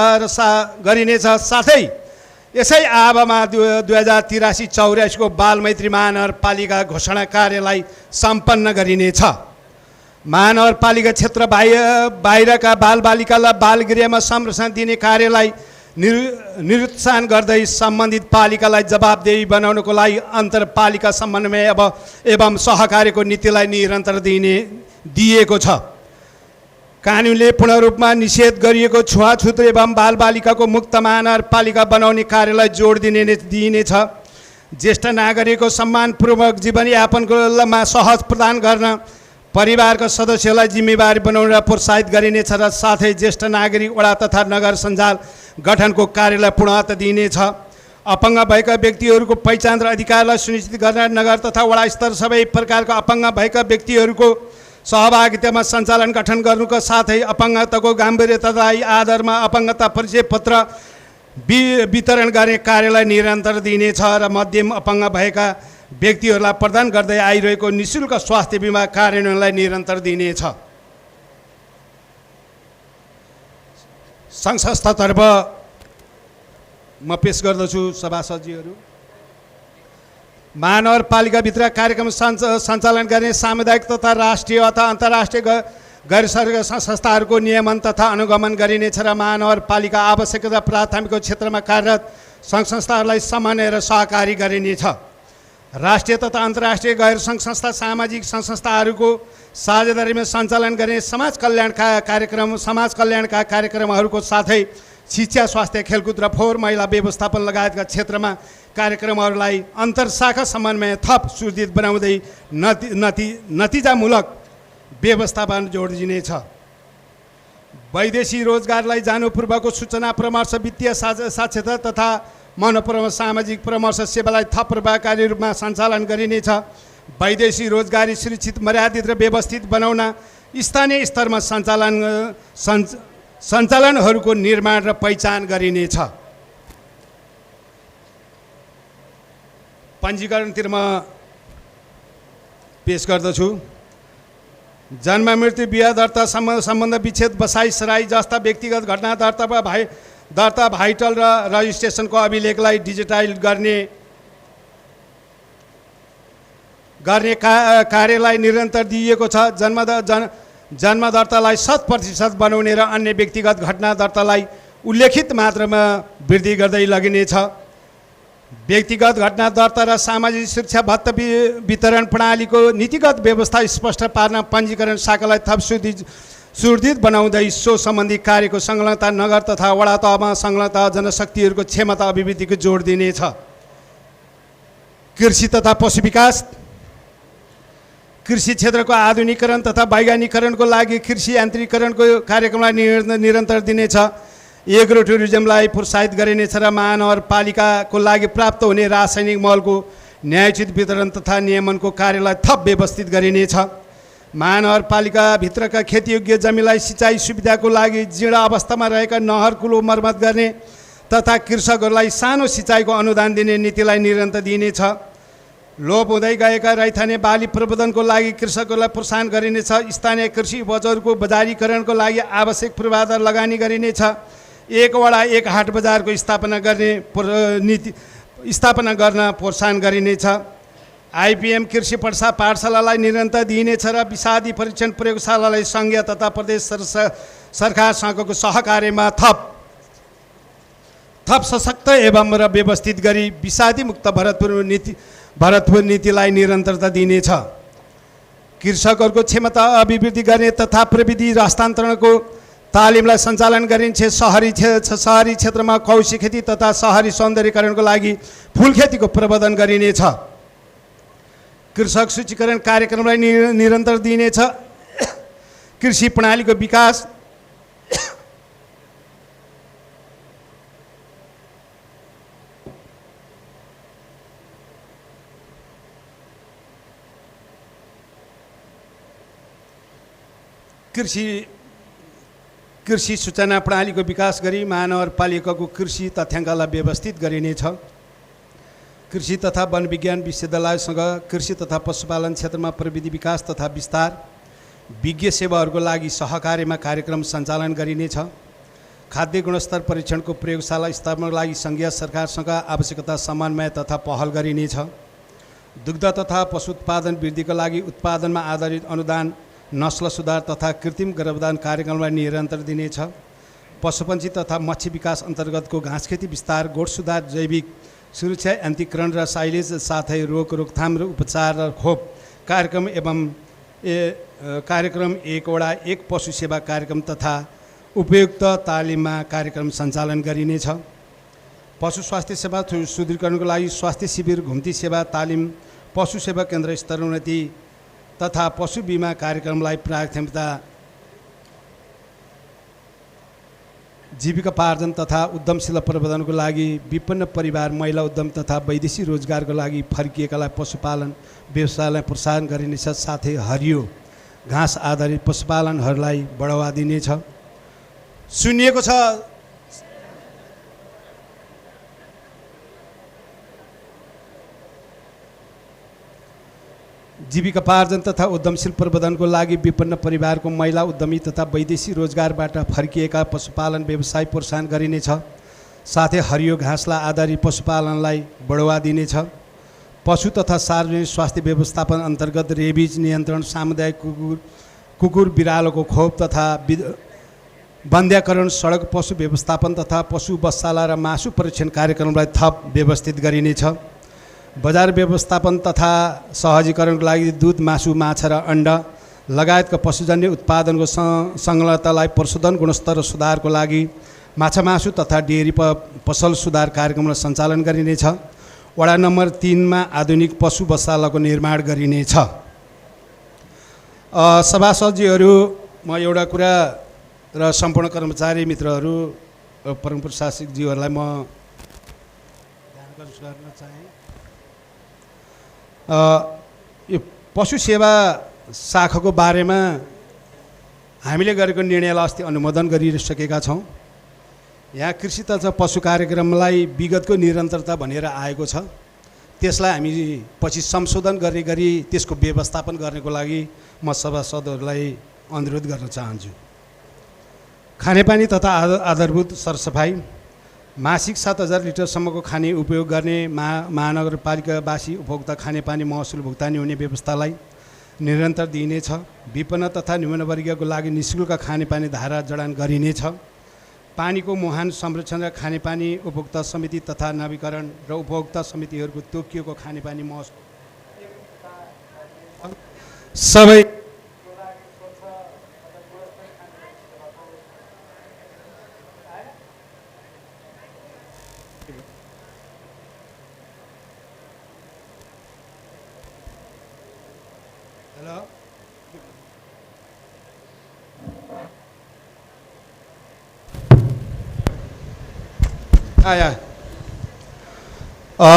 साथै यसै आवामा 2083-84 को बालमैत्री महानगरपालिका घोषणा कार्यलाई सम्पन्न गरिनेछ। महानगरपालिका क्षेत्र बाहिरका बालबालिकालाई बालगृहमा संरक्षण दिने कार्यलाई निरुत्साहन गर्दै सम्बन्धित पालिकालाई जवाबदेही बनाउनको लागि अन्तरपालिका समन्वय एवं सहकार्यको नीतिलाई निरन्तर दिएको छ। कानुनले पूर्ण रूपमा निषेध गरिएको छुवाछुत एवं बालबालिकाको मुक्त महानगरपालिका बनाउने कार्यलाई जोड दिइनेछ। ज्येष्ठ नागरिकको सम्मानपूर्वक जीवनयापनको सहज प्रदान गर्न परिवारका सदस्यलाई जिम्मेवारी बनाउन र प्रोत्साहित गरिनेछ र साथै ज्येष्ठ नागरिक वडा तथा नगर सञ्जाल गठनको कार्यलाई पूर्णता दिइनेछ। अपाङ्ग भएका व्यक्तिहरूको पहिचान र अधिकारलाई सुनिश्चित गर्न नगर तथा वडा स्तर सबै प्रकारका अपाङ्ग भएका व्यक्तिहरूको सहभागितामा सञ्चालन गठन गर्नुका साथै अपाङ्गताको गम्भीरतालाई आधारमा अपाङ्गता परिचय पत्र वितरण गर्ने कार्यलाई निरन्तर दिइनेछ र मध्यम अपाङ्ग भएका व्यक्तिहरूलाई प्रदान गर्दै आइरहेको निःशुल्क स्वास्थ्य बिमा कार्यान्वयनलाई निरन्तर दिइनेछ। सङ्घ संस्थातर्फ म पेश गर्दछु सभासदजीहरू। महानगरपालिकाभित्र कार्यक्रम सञ्चालन गर्ने सामुदायिक तथा राष्ट्रिय अथवा अन्तर्राष्ट्रिय गैर सरकारी संस्थाहरूको नियमन तथा अनुगमन गरिनेछ र महानगरपालिका आवश्यकता प्राथमिक क्षेत्रमा कार्यरत सङ्घ संस्थाहरूलाई सम्मान र सहकारी गरिनेछ। राष्ट्रिय तथा अन्तर्राष्ट्रिय गैर सङ्घ संस्था सामाजिक सङ्घ संस्थाहरूको साझेदारीमा सञ्चालन गर्ने समाज कल्याणका कार्यक्रमहरूको साथै शिक्षा स्वास्थ्य खेलकुद र फोहोर मैला व्यवस्थापन लगायतका क्षेत्रमा कार्यक्रमहरूलाई अन्तर्शाखा समन्वय थप सुदृढ बनाउँदै नतिजामूलक व्यवस्थापन जोड दिनेछ। वैदेशिक रोजगारलाई जानु पूर्वको सूचना परामर्श वित्तीय साक्षरता तथा मनोपरामर्श सामाजिक परामर्श सेवालाई थप प्रभावकारी रूपमा सञ्चालन गरिनेछ। वैदेशिक रोजगारी सुरक्षित मर्यादित र व्यवस्थित बनाउन स्थानीय स्तरमा सञ्चालनहरूको निर्माण र पहिचान गरिनेछ। पञ्जीकरणतिर म पेश गर्दछु। जन्म मृत्यु बिहा दर्ता सम्बन्ध विच्छेद बसाई सराई जस्ता व्यक्तिगत घटना दर्ता भाइटल र रजिस्ट्रेसनको अभिलेखलाई डिजिटाइज गर्ने कार्यलाई निरन्तर दिइएको छ। जन्म दर्तालाई 100% बनाउने र अन्य व्यक्तिगत घटना दर्तालाई उल्लेखित मात्रामा वृद्धि गर्दै लगिनेछ। व्यक्तिगत घटना दर्ता र सामाजिक सुरक्षा भत्ता वितरण प्रणालीको नीतिगत व्यवस्था स्पष्ट पार्न पञ्जीकरण शाखालाई थप सुदृढ बनाउँदै सो सम्बन्धी कार्यको संलग्नता नगर तथा वडा तहमा संलग्नता जनशक्तिहरूको क्षमता अभिवृद्धिको जोड दिनेछ। कृषि तथा पशु विकास कृषि क्षेत्रको आधुनिकीकरण तथा वैज्ञानिकरणको लागि कृषि यान्त्रिकीकरणको कार्यक्रमलाई निरन्तर दिनेछ। एग्रो टुरिज्मलाई प्रोत्साहित गरिनेछ र महानगरपालिकाको लागि प्राप्त हुने रासायनिक मलको न्यायोचित वितरण तथा नियमनको कार्यलाई थप व्यवस्थित गरिनेछ। महानगरपालिकाभित्रका खेतीयोग्य जमिनलाई सिँचाइ सुविधाको लागि जीर्ण अवस्थामा रहेका नहर कुलो मर्मत गर्ने तथा कृषकहरूलाई सानो सिँचाइको अनुदान दिने नीतिलाई निरन्तर दिइनेछ। लोप हुँदै गएका रैथाने बाली प्रबन्धनको लागि कृषकहरूलाई प्रोत्साहन गरिनेछ। स्थानीय कृषि उपजहरूको बजारीकरणको लागि आवश्यक पूर्वाधार लगानी गरिनेछ। एक वडा एक हाट बजारको स्थापना गर्न प्रोत्साहन गरिनेछ। आइपिएम कृषि पाठशालालाई निरन्तर दिइनेछ र विषादी परीक्षण प्रयोगशालालाई सङ्घीय तथा प्रदेश सरकारसँगको सहकार्यमा थप सशक्त एवं र व्यवस्थित गरी विषादी मुक्त भरतपुर नीतिलाई निरन्तरता दिइनेछ। कृषकहरूको क्षमता अभिवृद्धि गर्ने तथा प्रविधि हस्तान्तरणको तालिमलाई सञ्चालन गरिन्छ। सहरी क्षेत्रमा कौशी खेती तथा सहरी सौन्दर्यीकरणको लागि फुल खेतीको प्रबन्धन गरिनेछ। कृषक सूचीकरण कार्यक्रमलाई निरन्तर दिइनेछ। कृषि प्रणालीको विकास कृषि सूचना प्रणालीको विकास गरी महानगरपालिकाको कृषि तथ्याङ्कलाई व्यवस्थित गरिनेछ। कृषि तथा वन विज्ञान विश्वविद्यालयसँग कृषि तथा पशुपालन क्षेत्रमा प्रविधि विकास तथा विस्तार विज्ञ सेवाहरूको लागि सहकार्यमा कार्यक्रम सञ्चालन गरिनेछ। खाद्य गुणस्तर परीक्षणको प्रयोगशाला स्थापनाको लागि सङ्घीय सरकारसँग आवश्यकता समन्वय तथा पहल गरिनेछ। दुग्ध तथा पशु उत्पादन वृद्धिको लागि उत्पादनमा आधारित अनुदान नस्ल सुधार तथा कृत्रिम गर्भधान कार्यक्रमलाई निरन्तर दिनेछ। पशुपन्छी तथा मत्स्य विकास अन्तर्गतको घाँसखेती विस्तार गोठ सुधार जैविक सुरक्षा यान्त्रिकरण र साइलेज साथै रोकथाम र उपचार र खोप कार्यक्रम कार्यक्रम एक वडा एक पशु सेवा कार्यक्रम तथा उपयुक्त तालिममा कार्यक्रम सञ्चालन गरिनेछ। पशु स्वास्थ्य सेवा सुदृढीकरणको लागि स्वास्थ्य शिविर घुम्ती सेवा तालिम पशु सेवा केन्द्र स्तरोन्नति तथा पशु बिमा कार्यक्रमलाई प्राथमिकता, जीविकोपार्जन तथा उद्यमशील प्रबन्धनको लागि विपन्न परिवार, महिला उद्यम तथा वैदेशिक रोजगारको लागि फर्किएकालाई पशुपालन व्यवसायलाई प्रोत्साहन गरिनेछ। साथै हरियो घाँस आधारित पशुपालनहरूलाई बढावा दिनेछ। सुनिएको छ जीविकोपार्जन तथा उद्यमशील प्रबन्धनको लागि विपन्न परिवारको महिला उद्यमी तथा वैदेशिक रोजगारबाट फर्किएका पशुपालन व्यवसाय प्रोत्साहन गरिनेछ। साथै हरियो घाँसलाई आधारित पशुपालनलाई बढावा दिनेछ। पशु तथा सार्वजनिक स्वास्थ्य व्यवस्थापन अन्तर्गत रेबिज नियन्त्रण, सामुदायिक कुकुर बिरालोको खोप तथा वन्ध्याकरण, सडक पशु व्यवस्थापन तथा पशु बस्साला र मासु परीक्षण कार्यक्रमलाई थप व्यवस्थित गरिनेछ। बजार व्यवस्थापन तथा सहजीकरणको लागि दुध, मासु, माछा र अण्डा लगायतका पशुजन्य उत्पादनको संलग्नतालाई प्रशोधन, गुणस्तर र सुधारको लागि माछा मासु तथा डेयरी पसल सुधार कार्यक्रमलाई सञ्चालन गरिनेछ। वडा नम्बर 3 मा आधुनिक पशु बस्सालाको निर्माण गरिनेछ। सभासदजीहरू, म एउटा कुरा र सम्पूर्ण कर्मचारी मित्रहरू, प्रमुख प्रशासकज्यूहरूलाई म ध्यान गर्न चाहे। यो पशु सेवा शाखाको बारेमा हामीले गरेको निर्णयलाई अस्ति अनुमोदन गरिसकेका छौँ। यहाँ कृषि तथा पशु कार्यक्रमलाई विगतको निरन्तरता भनेर आएको छ। त्यसलाई हामी पछि संशोधन गर्ने गरी त्यसको व्यवस्थापन गर्नको लागि म सभासदहरूलाई अनुरोध गर्न चाहन्छु। खानेपानी तथा आधारभूत सरसफाइ, मासिक 7,000 लिटरसम्मको खाने उपयोग गर्ने महानगरपालिकावासी उपभोक्ता खानेपानी महसुल भुक्तानी हुने व्यवस्थालाई निरन्तर दिइनेछ। विपन्न तथा निम्नवर्गीयको लागि निःशुल्क खानेपानी धारा जडान गरिनेछ। पानीको मुहान संरक्षण र खानेपानी उपभोक्ता समिति तथा नवीकरण र उपभोक्ता समितिहरूको तोकिएको खानेपानी महसुल सबै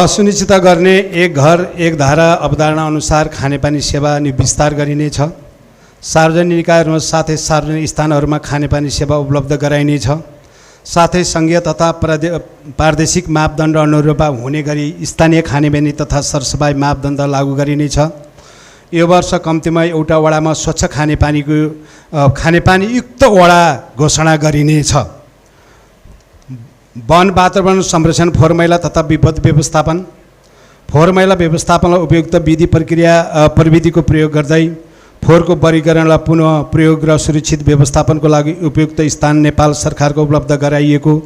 सुनिश्चित गर्ने एक घर एक धारा अवधारणा अनुसार खानेपानी सेवा विस्तार गरिनेछ। सार्वजनिक निकायहरूमा साथै सार्वजनिक स्थानहरूमा खानेपानी सेवा उपलब्ध गराइनेछ। साथै सङ्घीय तथा प्रादेशिक मापदण्ड अनुरूप हुने गरी स्थानीय खानेपानी तथा सरसफाइ मापदण्ड लागू गरिनेछ। यो वर्ष कम्तीमा एउटा वडामा स्वच्छ खानेपानी युक्त वडा घोषणा गरिनेछ। वन वातावरण संरक्षण, फोहोर मैला तथा विपद व्यवस्थापन, फोहोर मैला व्यवस्थापनलाई उपयुक्त विधि प्रविधिको प्रयोग गर्दै फोहोरको वर्गीकरणलाई पुनः प्रयोग र सुरक्षित व्यवस्थापनको लागि उपयुक्त स्थान नेपाल सरकारको उपलब्ध गराइएको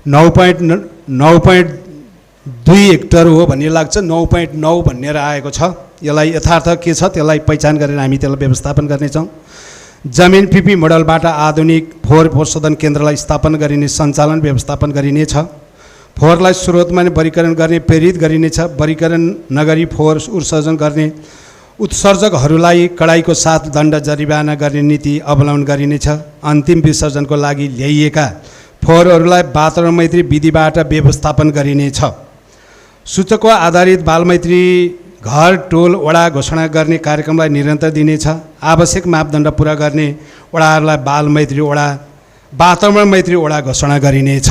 9.2 हेक्टर हो भन्ने लाग्छ, 9.9 भनेर आएको छ। यसलाई यथार्थ के छ त्यसलाई पहिचान गरेर हामी त्यसलाई व्यवस्थापन गर्नेछौँ। जमिन पिपी मोडलबाट आधुनिक फोहोर प्रशोधन केन्द्रलाई स्थापना गरिने सञ्चालन व्यवस्थापन गरिनेछ। फोहोरलाई स्रोतमा नै वर्गीकरण गर्ने प्रेरित गरिनेछ। वर्गीकरण नगरी फोहोर उत्सर्जन गर्ने उत्सर्जकहरूलाई कडाइको साथ दण्ड जरिवाना गर्ने नीति अवलम्बन गरिनेछ। अन्तिम विसर्जनको लागि ल्याइएका फोहोरहरूलाई वातावरण मैत्री विधिबाट व्यवस्थापन गरिनेछ। सूचकको आधारित बालमैत्री घर, टोल, वडा घोषणा गर्ने कार्यक्रमलाई निरन्तर दिनेछ। आवश्यक मापदण्ड पुरा गर्ने वडाहरूलाई बालमैत्री वडा, वातावरण मैत्री वडा घोषणा गरिनेछ।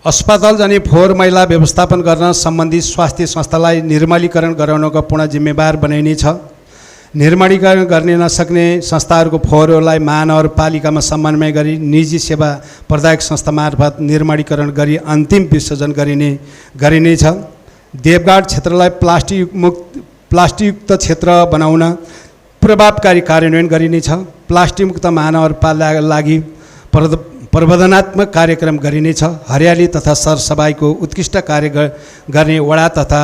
अस्पताल जाने फोहोर मैला व्यवस्थापन गर्न सम्बन्धी स्वास्थ्य संस्थालाई निर्मलीकरण गराउनको पूर्ण जिम्मेवार बनाइनेछ। निर्मलीकरण गर्ने नसक्ने संस्थाहरूको फोहोरहरूलाई महानगरपालिकामा समन्वय गरी निजी सेवा प्रदायक संस्था मार्फत निर्मलीकरण गरी अन्तिम विसर्जन गरिनेछ। देवघाट क्षेत्रलाई प्लास्टिकयुक्त क्षेत्र बनाउन प्रभावकारी कार्यान्वयन गरिनेछ। प्लास्टिकमुक्त महानगरपालिकाका लागि प्रबन्धनात्मक कार्यक्रम गरिनेछ। हरियाली तथा सरसफाइको उत्कृष्ट कार्य गर्ने वडा तथा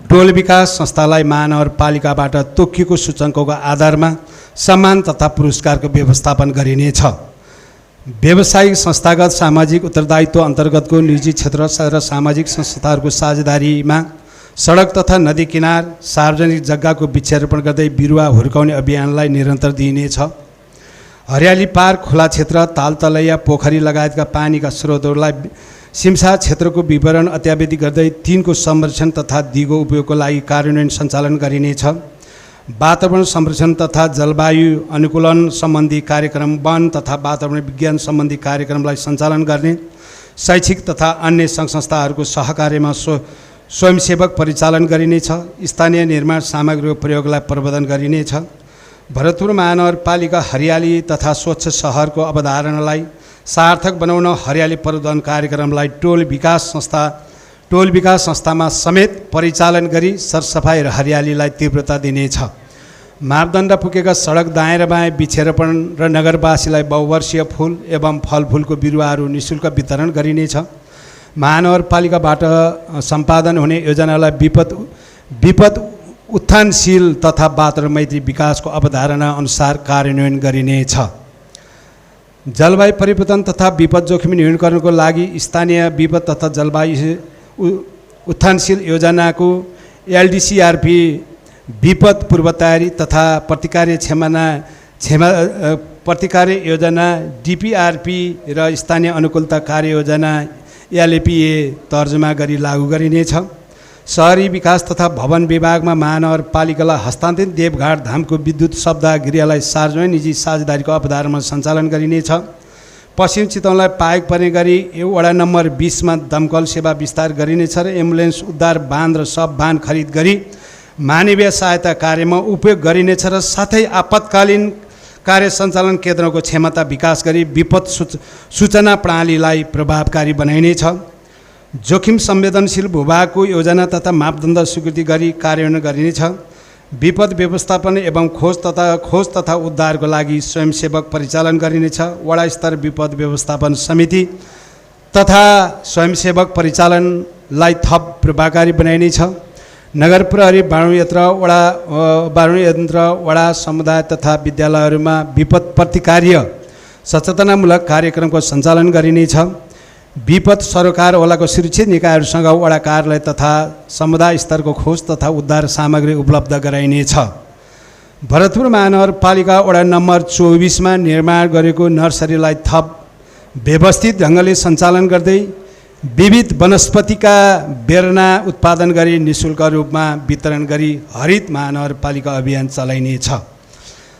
टोल विकास संस्थालाई महानगरपालिकाबाट तोकिएको सूचकाङ्कको आधारमा सम्मान तथा पुरस्कारको व्यवस्थापन गरिनेछ। व्यावसायिक संस्थागत सामाजिक उत्तरदायित्व अन्तर्गतको निजी क्षेत्र र सामाजिक संस्थाहरूको साझेदारीमा सडक तथा नदी किनार सार्वजनिक जग्गाको वृक्षारोपण गर्दै बिरुवा हुर्काउने अभियानलाई निरन्तर दिइनेछ। हरियाली पार्क, खुला क्षेत्र, तालतलैया, पोखरी लगायतका पानीका स्रोतहरूलाई सिमसा क्षेत्रको विवरण अत्यावधि गर्दै तिनको संरक्षण तथा दिगो उपयोगको लागि कार्यान्वयन सञ्चालन गरिनेछ। वातावरण संरक्षण तथा जलवायु अनुकूलन सम्बन्धी कार्यक्रम, वन तथा वातावरण विज्ञान सम्बन्धी कार्यक्रमलाई सञ्चालन गर्ने, शैक्षिक तथा अन्य सङ्घ संस्थाहरूको सहकार्यमा स्वयंसेवक परिचालन गरिनेछ। स्थानीय निर्माण सामग्रीको प्रयोगलाई प्रवर्धन गरिनेछ। भरतपुर महानगरपालिका हरियाली तथा स्वच्छ सहरको अवधारणालाई सार्थक बनाउन हरियाली प्रवर्धन कार्यक्रमलाई टोल विकास संस्थामा समेत परिचालन गरी सरसफाइ र हरियालीलाई तीव्रता दिनेछ। मापदण्ड पुगेका सडक दायाँ र बायाँ वृक्षारोपण र नगरवासीलाई बहुवर्षीय फुल एवं फलफुलको बिरुवाहरू निःशुल्क वितरण गरिनेछ। महानगरपालिकाबाट सम्पादन हुने योजनालाई विपद उत्थानशील तथा वातावरण मैत्री विकासको अवधारणा अनुसार कार्यान्वयन गरिनेछ। जलवायु परिवर्तन तथा विपद जोखिम न्यूनीकरणको लागि स्थानीय विपद तथा जलवायु उत्थानशील योजनाको एलडीसीआरपी विपद पूर्व तयारी तथा प्रतिकार्य योजना डीपीआरपी र स्थानीय अनुकूलता कार्य योजना एलएपीए तर्जुमा गरी लागू गरिनेछ। शहरी विकास तथा भवन विभागमा महानगरपालिकालाई हस्तान्तरित देवघाट धामको विद्युत शब्द गृहलाई सार्वजनिक निजी साझेदारीको अवधारणा सञ्चालन गरिनेछ। पश्चिम चितवनलाई पाएक पर्ने गरी वडा नम्बर 20 मा दमकल सेवा विस्तार गरिनेछ र एम्बुलेन्स उद्धार वाहन र सब वाहन खरिद गरी मानवीय सहायता कार्यमा उपयोग गरिनेछ र साथै आपतकालीन कार्य सञ्चालन केन्द्रको क्षमता विकास गरी विपद सूचना प्रणालीलाई प्रभावकारी बनाइनेछ। जोखिम संवेदनशील भूभागको योजना तथा मापदण्ड स्वीकृति गरी कार्यान्वयन गरिनेछ। विपद व्यवस्थापन एवं खोज तथा उद्धारको लागि स्वयंसेवक परिचालन गरिनेछ। वडा स्तर विपद व्यवस्थापन समिति तथा स्वयंसेवक परिचालनलाई थप प्रभावकारी बनाइनेछ। नगर प्रहरी बाणु यन्त्र वडा समुदाय तथा विद्यालयहरूमा विपद प्रतिकार्य सचेतनामूलक कार्यक्रमको सञ्चालन गरिनेछ। विपद सरोकारवालाको सुरक्षित निकायहरूसँग वडा कार्यालय तथा समुदाय स्तरको खोज तथा उद्धार सामग्री उपलब्ध गराइनेछ। भरतपुर महानगरपालिका वडा नम्बर 24 मा निर्माण गरेको नर्सरीलाई थप व्यवस्थित ढङ्गले सञ्चालन गर्दै विविध वनस्पतिका बेर्ना उत्पादन गरी निःशुल्क रूपमा वितरण गरी हरित महानगरपालिका अभियान चलाइनेछ।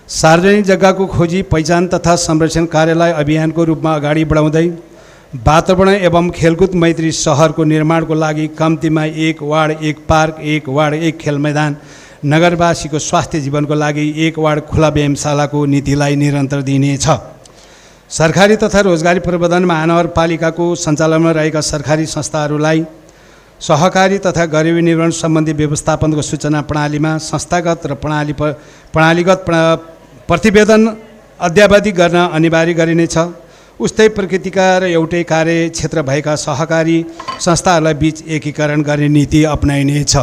सार्वजनिक जग्गाको खोजी, पहिचान तथा संरक्षण कार्यलाई अभियानको रूपमा अगाडि बढाउँदै वातावरण एवं खेलकुद मैत्री सहरको निर्माणको लागि कम्तीमा 1 वार्ड 1 पार्क, 1 वार्ड 1 खेल मैदान, नगरवासीको स्वास्थ्य जीवनको लागि 1 वार्ड खुला व्यायामशालाको नीतिलाई निरन्तर दिइनेछ। सरकारी तथा रोजगारी प्रबन्धन महानगरपालिकाको सञ्चालनमा रहेका सरकारी संस्थाहरूलाई सहकारी तथा गरिबी निर्माण सम्बन्धी व्यवस्थापनको सूचना प्रणालीमा संस्थागत र प्रणालीगत प्रतिवेदन अद्यावधि गर्न अनिवार्य गरिनेछ। उस्तै प्रकृतिका र एउटै कार्य क्षेत्र भएका सहकारी संस्थाहरूलाई बीच एकीकरण गर्ने नीति अपनाइनेछ।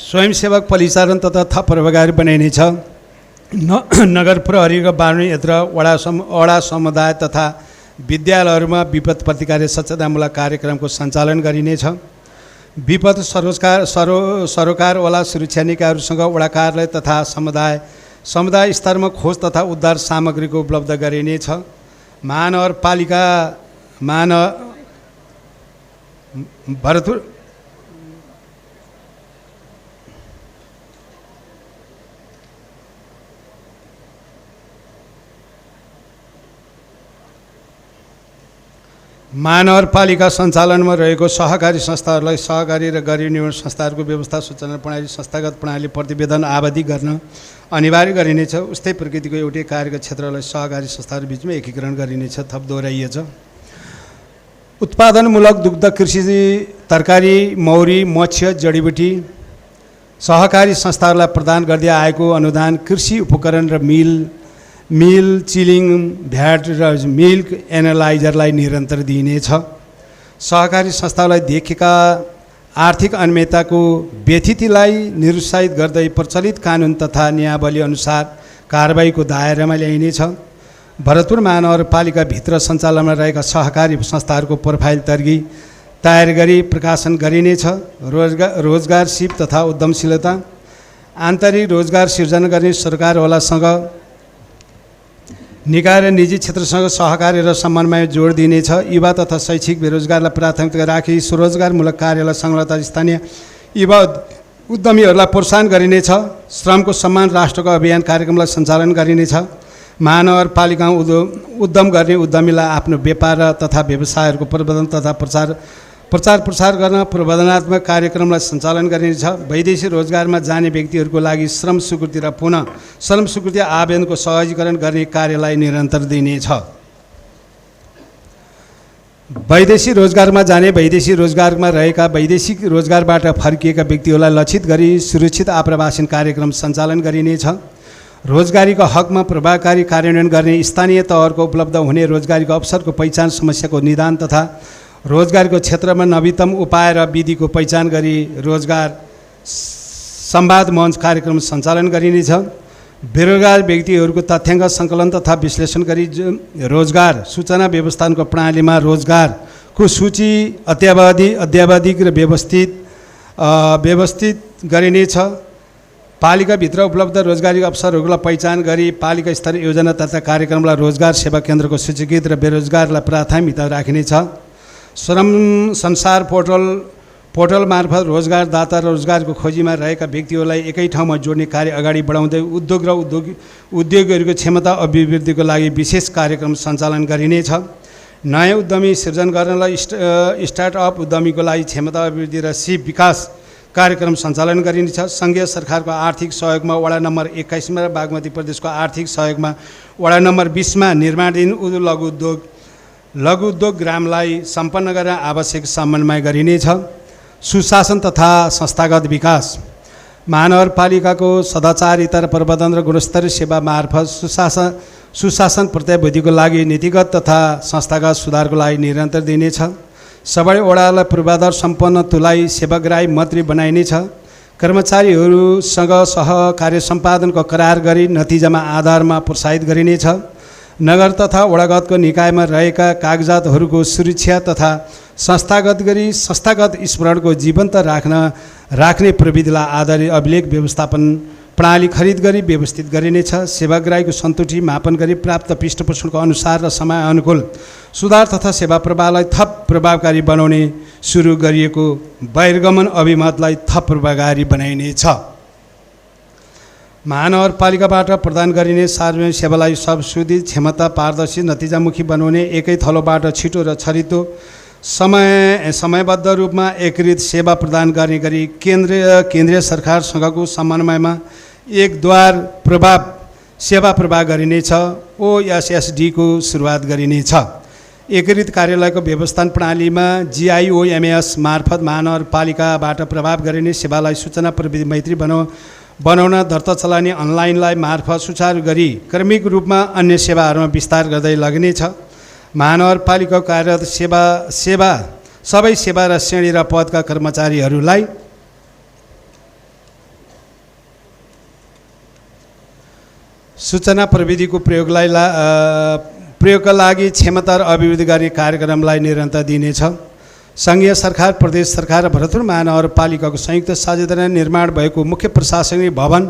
स्वयंसेवक परिचालन तथा थप प्रभावकारी बनाइनेछ। नगर प्रहरीको बाणु यन्त्र वडा समुदाय तथा विद्यालयहरूमा विपद प्रतिकार्य सचेतनामूलक कार्यक्रमको सञ्चालन गरिनेछ। विपद सरोकारवाला सुरक्षा निकायहरूसँग वडा कार्यालय तथा समुदाय स्तरमा खोज तथा उद्धार सामग्रीको उपलब्ध गरिनेछ। महानगरपालिका सञ्चालनमा रहेको सहकारी संस्थाहरूलाई सहकारी र गरिबी निर्माण संस्थाहरूको व्यवस्था सूचना प्रणाली संस्थागत प्रणाली प्रतिवेदन आवधि गर्न अनिवार्य गरिनेछ। उस्तै प्रकृतिको एउटै कार्यका क्षेत्रलाई सहकारी संस्थाहरू बीचमा एकीकरण गरिनेछ। थप दोहोऱ्याइएछ। उत्पादनमूलक दुग्ध कृषि, तरकारी, मौरी, मत्स्य, जडीबुटी सहकारी संस्थाहरूलाई प्रदान गर्दै आएको अनुदान कृषि उपकरण र मिल चिलिङ भ्याट र मिल्क एनालाइजरलाई निरन्तर दिइनेछ। सहकारी संस्थालाई देखिएका आर्थिक अनियमितताको व्यथितिलाई निरुत्साहित गर्दै प्रचलित कानुन तथा नियमावली अनुसार कारबाहीको दायरामा ल्याइनेछ। भरतपुर महानगरपालिकाभित्र सञ्चालनमा रहेका सहकारी संस्थाहरूको प्रोफाइल तयार गरी प्रकाशन गरिनेछ। रोजगार सिप तथा उद्यमशीलता आन्तरिक रोजगार सिर्जना गर्ने सरकारवालासँग निकाय र निजी क्षेत्रसँग सहकारी र समन्वय जोड दिनेछ। युवा तथा शैक्षिक बेरोजगारलाई प्राथमिकता राखी स्वरोजगारमूलक कार्यलाई संलग्नता स्थानीय युवा उद्यमीहरूलाई प्रोत्साहन गरिनेछ। श्रमको सम्मान राष्ट्रको अभियान कार्यक्रमलाई सञ्चालन गरिनेछ। महानगरपालिकामा उद्यम गर्ने उद्यमीलाई आफ्नो व्यापार तथा व्यवसायहरूको प्रबन्धन तथा प्रचार प्रसार गर्न प्रबन्धनात्मक कार्यक्रमलाई सञ्चालन गरिनेछ। वैदेशिक रोजगारमा जाने व्यक्तिहरूको लागि श्रम स्वीकृति र पुनः श्रम स्वीकृति आवेदनको सहजीकरण गर्ने कार्यलाई निरन्तर दिनेछ। वैदेशिक रोजगारमा जाने वैदेशिक रोजगारमा रहेका वैदेशिक रोजगारबाट फर्किएका व्यक्तिहरूलाई लक्षित गरी सुरक्षित आप्रवासन कार्यक्रम सञ्चालन गरिनेछ। रोजगारीको हकमा प्रभावकारी कार्यान्वयन गर्ने स्थानीय तहको उपलब्ध हुने रोजगारीको अवसरको पहिचान समस्याको निदान तथा रोजगारको क्षेत्रमा नवीनतम उपाय र विधिको पहिचान गरी रोजगार संवाद मञ्च कार्यक्रम सञ्चालन गरिनेछ। बेरोजगार व्यक्तिहरूको तथ्याङ्क सङ्कलन तथा विश्लेषण गरी रोजगार सूचना व्यवस्थापनको प्रणालीमा रोजगारको सूची अद्यावधिक र व्यवस्थित गरिनेछ। पालिकाभित्र उपलब्ध रोजगारीको अवसरहरूलाई पहिचान गरी पालिका स्तरीय योजना तथा कार्यक्रमलाई रोजगार सेवा केन्द्रको सूचीकृत र बेरोजगारलाई प्राथमिकता राखिनेछ। श्रम संसार पोर्टल मार्फत रोजगारदाता र रोजगारको खोजीमा रहेका व्यक्तिहरूलाई एकै ठाउँमा जोड्ने कार्य अगाडि बढाउँदै उद्योग र उद्योगीहरूको क्षमता अभिवृद्धिको लागि विशेष कार्यक्रम सञ्चालन गरिनेछ। नयाँ उद्यमी सृजन गर्नलाई स्टार्टअप उद्यमीको लागि क्षमता अभिवृद्धि र सिप विकास कार्यक्रम सञ्चालन गरिनेछ। सङ्घीय सरकारको आर्थिक सहयोगमा वडा नम्बर 21 मा बागमती प्रदेशको आर्थिक सहयोगमा वडा नम्बर 20 मा निर्माणाधीन लघु उद्योग ग्रामलाई सम्पन्न गर्न आवश्यक समन्वय गरिनेछ। सुशासन तथा संस्थागत विकास महानगरपालिकाको सदाचारिता र प्रबन्धन र गुणस्तरीय सेवा मार्फत सुशासन प्रत्याभूतिको लागि नीतिगत तथा संस्थागत सुधारको लागि निरन्तर दिनेछ। सबै वडालाई पूर्वाधार सम्पन्न तुलाई सेवाग्राही मन्त्री बनाइनेछ। कर्मचारीहरूसँग सहकार्य सम्पादनको करार गरी नतिजामा आधारमा प्रोत्साहित गरिनेछ। नगर तथा वडागतको निकायमा रहेका कागजातहरूको सुरक्षा तथा संस्थागत स्मरणको जीवन्त राख्ने प्रविधिलाई आधारित अभिलेख व्यवस्थापन प्रणाली खरिद गरी व्यवस्थित गरिनेछ। सेवाग्राहीको सन्तुष्टि मापन गरी प्राप्त पृष्ठपोषणको अनुसार र समय अनुकूल सुधार तथा सेवा प्रवाहलाई थप प्रभावकारी बनाउने सुरु गरिएको बहिर्गमन अभिमतलाई थप प्रभावकारी बनाइनेछ। महानगरपालिकाबाट प्रदान गरिने सार्वजनिक सेवालाई सबसुधी क्षमता पारदर्शी नतिजामुखी बनाउने एकै थलोबाट छिटो र छरितो समयबद्ध रूपमा एकीकृत सेवा प्रदान गर्ने गरी केन्द्रीय सरकारसँगको समन्वयमा एकद्वार सेवा प्रवाह गरिनेछ। OSSD को सुरुवात गरिनेछ। एकीकृत कार्यालयको व्यवस्थापन प्रणालीमा GIOMS मार्फत महानगरपालिकाबाट प्रभाव गरिने सेवालाई सूचना प्रविधि मैत्री बनाउन दर्ता चलाउने अनलाइनलाई मार्फत सुचारू गरी क्रमिक रूपमा अन्य सेवाहरूमा विस्तार गर्दै लगिनेछ। महानगरपालिकाको कार्यरत सबै सेवा र श्रेणी र पदका कर्मचारीहरूलाई सूचना प्रविधिको प्रयोगका लागि क्षमता र अभिवृद्धि गर्ने कार्यक्रमलाई निरन्तर दिनेछ। सङ्घीय सरकार, प्रदेश सरकार र भरतपुर महानगरपालिकाको संयुक्त साझेदारीमा निर्माण भएको मुख्य प्रशासनिक भवन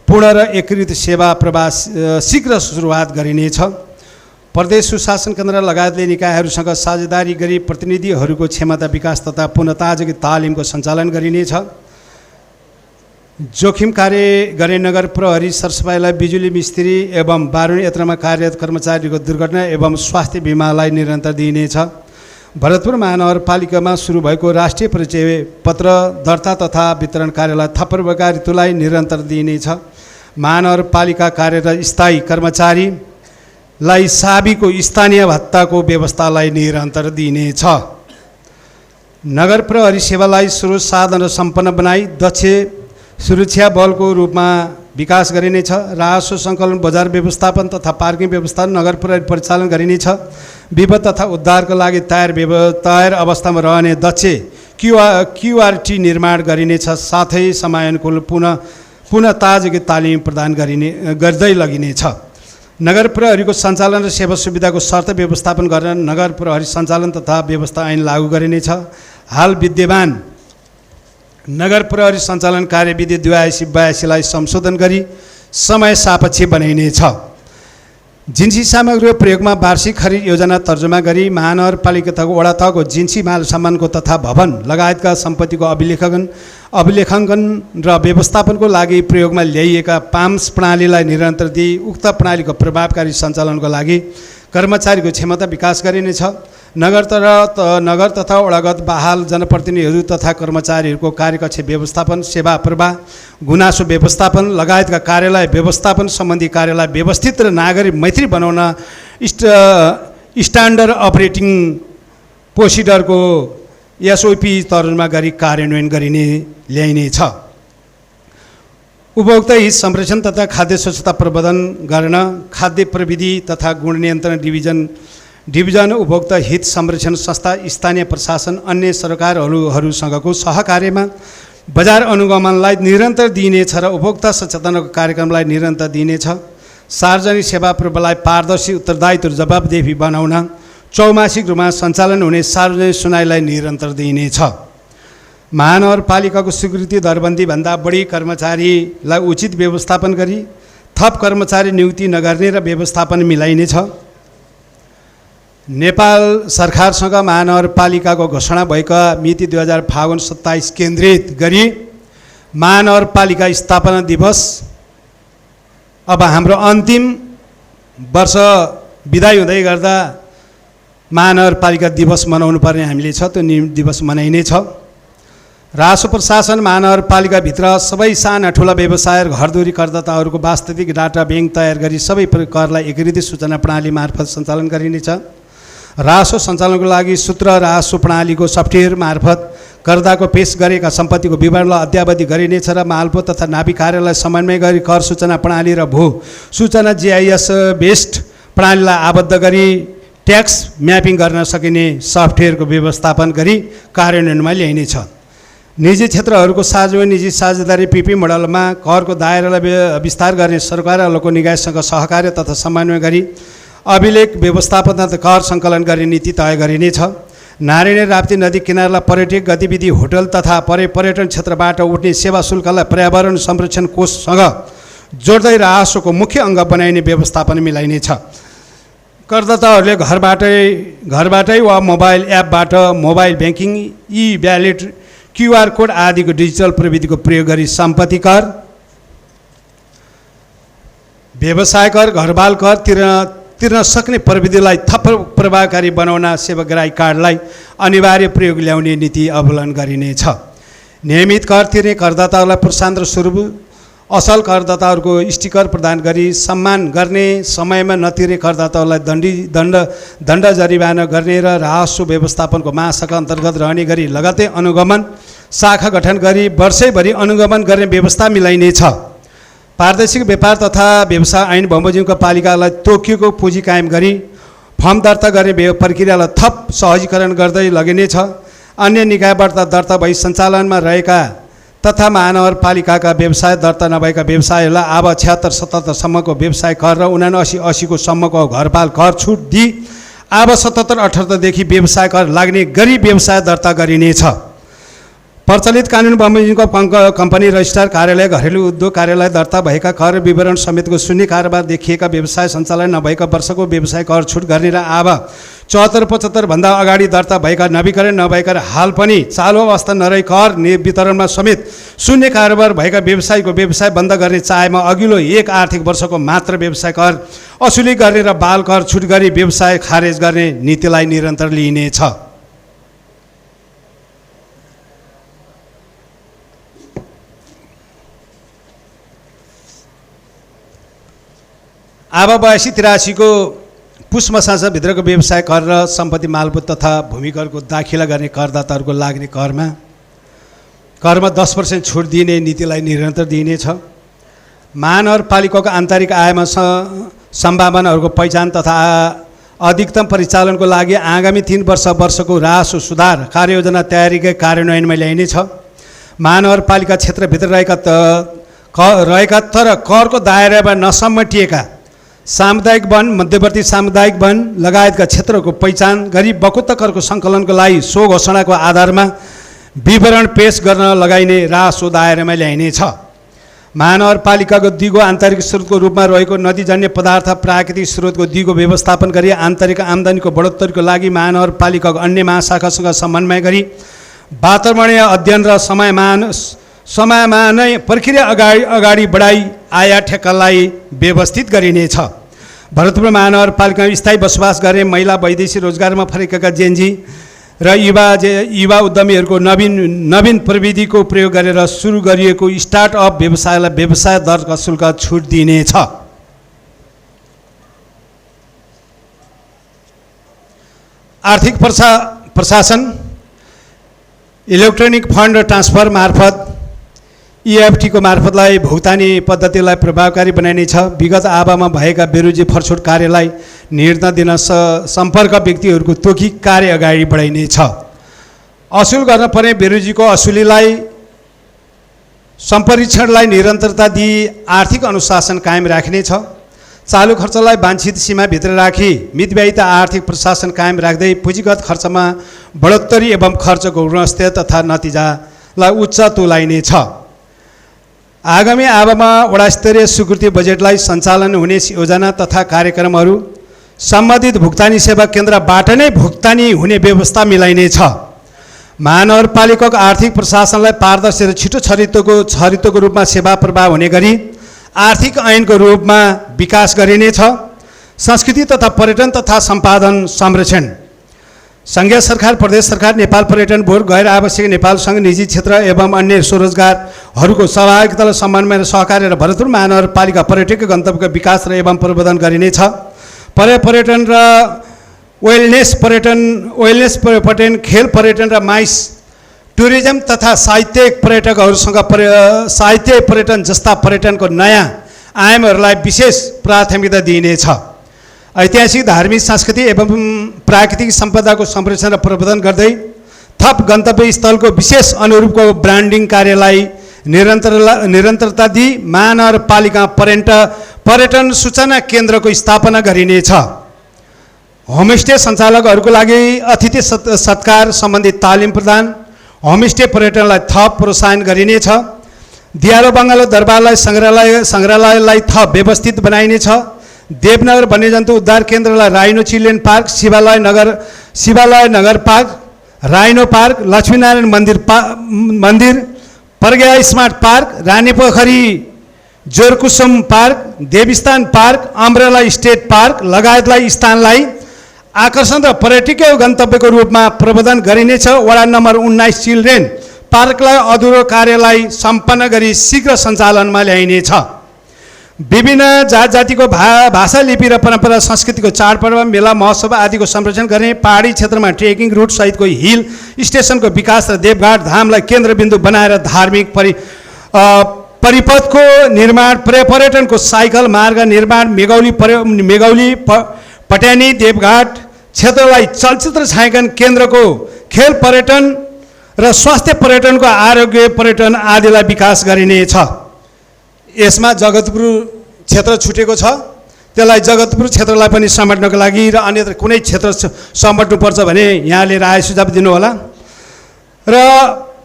पूर्ण र एकीकृत सेवा प्रवाह शीघ्र सुरुवात गरिनेछ। प्रदेश सुशासन केन्द्र लगायतले निकायहरूसँग साझेदारी गरी प्रतिनिधिहरूको क्षमता विकास तथा पुनताजगी तालिमको सञ्चालन गरिनेछ। जोखिम कार्य गर्ने नगर प्रहरी सरसफाइलाई बिजुली मिस्त्री एवं बारुणी यन्त्रमा कार्यरत कर्मचारीको दुर्घटना एवं स्वास्थ्य बिमालाई निरन्तर दिइनेछ। भरतपुर महानगरपालिकामा सुरु भएको राष्ट्रिय परिचय पत्र दर्ता तथा वितरण कार्यलाई थप प्रभावकारितालाई निरन्तर दिइनेछ। महानगरपालिका कार्यरत स्थायी कर्मचारीलाई साबीको स्थानीय भत्ताको व्यवस्थालाई निरन्तर दिइनेछ। नगर प्रहरी सेवालाई स्रोत साधन र सम्पन्न बनाई दक्ष सुरक्षा बलको रूपमा विकास गरिनेछ। राजस्व सङ्कलन, बजार व्यवस्थापन तथा पार्किङ व्यवस्थापन नगर प्रहरी परिचालन गरिनेछ। विपद तथा उद्धारको लागि तयार अवस्थामा रहने दक्ष क्युआरटी निर्माण गरिनेछ। साथै समयानुकूल पुनः ताजगी तालिम प्रदान गर्दै लगिनेछ। नगर प्रहरीको सञ्चालन र सेवा सुविधाको शर्त व्यवस्थापन गर्न नगर प्रहरी सञ्चालन तथा व्यवस्था ऐन लागू गरिनेछ। हाल विद्यमान नगर प्रहरी सञ्चालन कार्यविधि 82-82 संशोधन गरी समय सापेक्ष बनाइनेछ। जिन्सी सामग्रीको प्रयोगमा वार्षिक खरिद योजना तर्जुमा गरी महानगरपालिका तथा वडा तहको जिन्सी माल सामानको तथा भवन लगायतका सम्पत्तिको अभिलेखाङ्कन र व्यवस्थापनको लागि प्रयोगमा ल्याइएका पाम्स प्रणालीलाई निरन्तर दिई उक्त प्रणालीको प्रभावकारी सञ्चालनको लागि कर्मचारीको क्षमता विकास गरिनेछ। नगर तथा वडागत बहाल जनप्रतिनिधिहरू तथा कर्मचारीहरूको कार्यकक्ष व्यवस्थापन, सेवा प्रवाह, गुनासो व्यवस्थापन लगायतका कार्यालय व्यवस्थापन सम्बन्धी कार्यलाई व्यवस्थित र नागरिक मैत्री बनाउन स्ट्यान्डर्ड अपरेटिङ प्रोसिडरको एसओपी तर्जुमा गरी कार्यान्वयन ल्याइनेछ। उपभोक्ता हित संरक्षण तथा खाद्य स्वच्छता प्रबन्धन गर्न खाद्य प्रविधि तथा गुण नियन्त्रण डिभिजन उपभोक्ता हित संरक्षण संस्था, स्थानीय प्रशासन, अन्य सरकारहरूसँगको सहकार्यमा बजार अनुगमनलाई निरन्तर दिइनेछ र उपभोक्ता सचेतनाको कार्यक्रमलाई निरन्तर दिइनेछ। सार्वजनिक सेवा प्रवाहलाई पारदर्शी, उत्तरदायित्व र जवाबदेही बनाउन चौमासिक रूपमा सञ्चालन हुने सार्वजनिक सुनाइलाई निरन्तर दिइनेछ। महानगरपालिकाको स्वीकृति दरबन्दीभन्दा बढी कर्मचारीलाई उचित व्यवस्थापन गरी थप कर्मचारी नियुक्ति नगर्ने र व्यवस्थापन मिलाइनेछ। नेपाल सरकारसँग महानगरपालिकाको घोषणा भएका मिति 2000 फागुन 27 केन्द्रित गरी महानगरपालिका स्थापना दिवस अब हाम्रो अन्तिम वर्ष बिदाई हुँदै गर्दा महानगरपालिका दिवस मनाउनु पर्ने हामीले छ। त्यो दिवस मनाइनेछ। राजस्व प्रशासन महानगरपालिकाभित्र सबै साना ठुला व्यवसाय, घरधुरी करदाताहरूको वास्तविक डाटा ब्याङ्क तयार गरी सबै करलाई एकीकृत सूचना प्रणाली मार्फत सञ्चालन गरिनेछ। राजस्व सञ्चालनको लागि सूत्र राजस्व प्रणालीको सफ्टवेयर मार्फत करदाताको पेश गरेका सम्पत्तिको विवरणलाई अद्यावधि गरिनेछ र मालपोत तथा नाभिक कार्यालय समन्वय गरी कर सूचना प्रणाली र भू सूचना GIS बेस्ड प्रणालीलाई आबद्ध गरी ट्याक्स म्यापिङ गर्न सकिने सफ्टवेयरको व्यवस्थापन गरी कार्यान्वयनमा ल्याइनेछ। निजी क्षेत्रहरूको सार्वजनिक निजी साझेदारी PP मोडलमा करको दायरालाई विस्तार गर्ने सरकारहरूको निकायसँग सहकार्य तथा समन्वय गरी अभिलेख व्यवस्थापन तथा कर सङ्कलन गर्ने नीति तय गरिनेछ। नारायणी राप्ती नदी किनारलाई पर्यटक गतिविधि होटल तथा पर्यटन क्षेत्रबाट उठ्ने सेवा शुल्कलाई पर्यावरण संरक्षण कोषसँग जोड्दै राजस्वको मुख्य अङ्ग बनाइने व्यवस्थापन मिलाइनेछ। करदाताहरूले घरबाटै वा मोबाइल एपबाट मोबाइल ब्याङ्किङ, ई-व्यालेट, QR कोड आदिको डिजिटल प्रविधिको प्रयोग गरी सम्पत्ति कर, व्यवसाय कर, घरबाल कर तिर्न सक्ने प्रविधिलाई थप प्रभावकारी बनाउन सेवाग्राही कार्डलाई अनिवार्य प्रयोग ल्याउने नीति अवलम्बन गरिनेछ। नियमित कर तिर्ने करदाताहरूलाई प्रोत्साहन स्वरूप असल करदाताहरूको स्टिकर प्रदान गरी सम्मान गर्ने, समयमा नतिर्ने करदाताहरूलाई दण्ड जरिवाना गर्ने र राजस्व व्यवस्थापनको महाशाखा अन्तर्गत रहने गरी लगतै अनुगमन शाखा गठन गरी वर्षैभरि अनुगमन गर्ने व्यवस्था मिलाइनेछ। पारदर्शी व्यापार तथा व्यवसाय ऐन बमोजिमका पालिकालाई तोकिएको पुँजी कायम गरी फर्म दर्ता गर्ने प्रक्रियालाई थप सहजीकरण गर्दै लगिनेछ। अन्य निकायबाट दर्ता भई सञ्चालनमा रहेका तथा महानगरपालिकाका व्यवसाय दर्ता नभएका व्यवसायहरूलाई अब 76-77 सम्मको व्यवसाय कर र 79-80 को सम्मको घरपाल कर छुट दिई अब 77-78 देखि व्यवसाय कर लाग्ने गरी व्यवसाय दर्ता गरिनेछ। प्रचलित कानुन बमोजिमको कम्पनी रजिस्ट्रार कार्यालय, घरेलु उद्योग कार्यालय दर्ता भएका कर विवरण समेतको शून्य कारोबार देखिएका व्यवसाय सञ्चालन नभएका वर्षको व्यवसाय कर छुट गर्ने र अब 74-75 भन्दा अगाडि दर्ता भएका नवीकरण नभएका र हाल पनि चालु अवस्था नरही कर वितरणमा समेत शून्य कारोबार भएका व्यवसायको व्यवसाय बन्द गर्ने चाहेमा अघिल्लो 1 आर्थिक वर्षको मात्र व्यवसाय कर असुली गर्ने र बाल कर छुट गरी व्यवसाय खारेज गर्ने नीतिलाई निरन्तर लिइनेछ। अब 82-83 को पुष मसासाभित्रको व्यवसाय कर र सम्पत्ति मालपोत तथा भूमिकरको दाखिला गर्ने करदाताहरूको लाग्ने करमा 10% छुट दिने नीतिलाई निरन्तर दिइनेछ। महानगरपालिकाको आन्तरिक आयमा सम्भावनाहरूको पहिचान तथा अधिकतम परिचालनको लागि आगामी 3 वर्षको राजस्व सुधार कार्ययोजना तयारीकै कार्यान्वयनमा ल्याइनेछ। महानगरपालिका क्षेत्रभित्र रहेका तर करको दायरामा नसमेटिएका सामुदायिक वन, मध्यवर्ती सामुदायिक वन लगायतका क्षेत्रको पहिचान गरी बकुत्ता करको सङ्कलनको लागि सो घोषणाको आधारमा विवरण पेश गर्न लगाइने राजस्व दायरामा ल्याइनेछ। महानगरपालिकाको दिगो आन्तरिक स्रोतको रूपमा रहेको नदीजन्य पदार्थ प्राकृतिक स्रोतको दिगो व्यवस्थापन गरी आन्तरिक आम्दानीको बढोत्तरीको लागि महानगरपालिकाको अन्य महाशाखासँग समन्वय गरी वातावरणीय अध्ययन र समयमा नै प्रक्रिया अगाडि बढाई आया ठेक्कालाई व्यवस्थित गरिनेछ। भरतपुर महानगरपालिकामा स्थायी बसोबास गर्ने महिला वैदेशिक रोजगारमा फर्केका जेनजी र युवा उद्यमीहरूको नवीन प्रविधिको प्रयोग गरेर सुरु गरिएको स्टार्टअप व्यवसायलाई व्यवसाय दर शुल्क छुट दिइनेछ। आर्थिक प्रशासन इलेक्ट्रोनिक फन्ड ट्रान्सफर मार्फत EFT को मार्फतलाई भुक्तानी पद्धतिलाई प्रभावकारी बनाइनेछ। विगत आवामा भएका बेरोजी फरछोट कार्यलाई निर्णय दिन सम्पर्क व्यक्तिहरूको तोकी कार्य अगाडि बढाइनेछ। असुल गर्न पर्ने बेरोजीको असुलीलाई सम्परीक्षणलाई निरन्तरता दिई आर्थिक अनुशासन कायम राखिनेछ। चालु खर्चलाई वाञ्छित सीमाभित्र राखी मितव्ययित आर्थिक प्रशासन कायम राख्दै पुँजीगत खर्चमा बढोत्तरी एवं खर्चको गुणस्तर तथा नतिजालाई उच्च तुल्याइनेछ। आगामी आवामा वडा स्तरीय स्वीकृति बजेटलाई सञ्चालन हुने योजना तथा कार्यक्रमहरू सम्बन्धित भुक्तानी सेवा केन्द्रबाट नै भुक्तानी हुने व्यवस्था मिलाइनेछ। महानगरपालिकाको आर्थिक प्रशासनलाई पारदर्शी र छिटो छरितोको रूपमा सेवा प्रवाह हुने गरी आर्थिक ऐनको रूपमा विकास गरिनेछ। संस्कृति तथा पर्यटन तथा सम्पादन संरक्षण संघीय सरकार, प्रदेश सरकार, नेपाल पर्यटन बोर्ड, गैर आवश्यक नेपाल सङ्घ, निजी क्षेत्र एवं अन्य स्वरोजगारहरूको सहभागिता र समन्वय र सहकार्य र भरतपुर महानगरपालिका पर्यटकीय गन्तव्यको विकास र एवं प्रवर्धन गरिनेछ। पर्यटन र वेलनेस पर्यटन, खेल पर्यटन र माइस टुरिज्म तथा साहित्यिक पर्यटकहरूसँग साहित्य पर्यटन जस्ता पर्यटनको नयाँ आयामहरूलाई विशेष प्राथमिकता दिइनेछ। ऐतिहासिक, धार्मिक, सांस्कृतिक एवं प्राकृतिक सम्पदाको संरक्षण र प्रवर्धन गर्दै थप गन्तव्य स्थलको विशेष अनुरूपको ब्रान्डिङ कार्यलाई निरन्तरता दिई महानगरपालिका पर्यटन सूचना केन्द्रको स्थापना गरिनेछ। होमस्टे सञ्चालकहरूको लागि अतिथि सत्कार सम्बन्धी तालिम प्रदान, होमस्टे पर्यटनलाई थप प्रोत्साहन गरिनेछ। दियालो बङ्गालो दरबारलाई सङ्ग्रहालयलाई थप व्यवस्थित बनाइनेछ। देवनगर वन्यजन्तु उद्धार केन्द्रलाई राइनो चिल्ड्रेन पार्क, शिवालय नगर पार्क, राइनो पार्क, लक्ष्मीनारायण मन्दिर, Pragya smart park, Ranipokhari Jorkusum park, Devisthan park, umbrella state park लगायतलाई स्थानलाई आकर्षण र पर्यटकीय गन्तव्यको रूपमा प्रवर्धन गरिनेछ। वडा नम्बर 19 चिल्ड्रेन पार्कलाई अधुरो कार्यलाई सम्पन्न गरी शीघ्र सञ्चालनमा ल्याइनेछ। विभिन्न जातिको भाषा, लिपि र परम्परा संस्कृतिको चाडपर्व, मेला, महोत्सव आदिको संरक्षण गर्ने, पहाडी क्षेत्रमा ट्रेकिङ रुट सहितको हिल स्टेसनको विकास र देवघाट धामलाई केन्द्रबिन्दु बनाएर धार्मिक परिपथको निर्माण, पर्यटनको साइकल मार्ग निर्माण, मेगौली पट्यानी देवघाट क्षेत्रलाई चलचित्र छायाङ्कन केन्द्रको खेल पर्यटन र स्वास्थ्य पर्यटनको आरोग्य पर्यटन आदिलाई विकास गरिनेछ। यसमा जगतपुर क्षेत्र छुटेको छ, त्यसलाई जगतपुर क्षेत्रलाई पनि समेट्नको लागि र अन्य कुनै क्षेत्र समेट्नुपर्छ भने यहाँले राय सुझाव दिनुहोला। र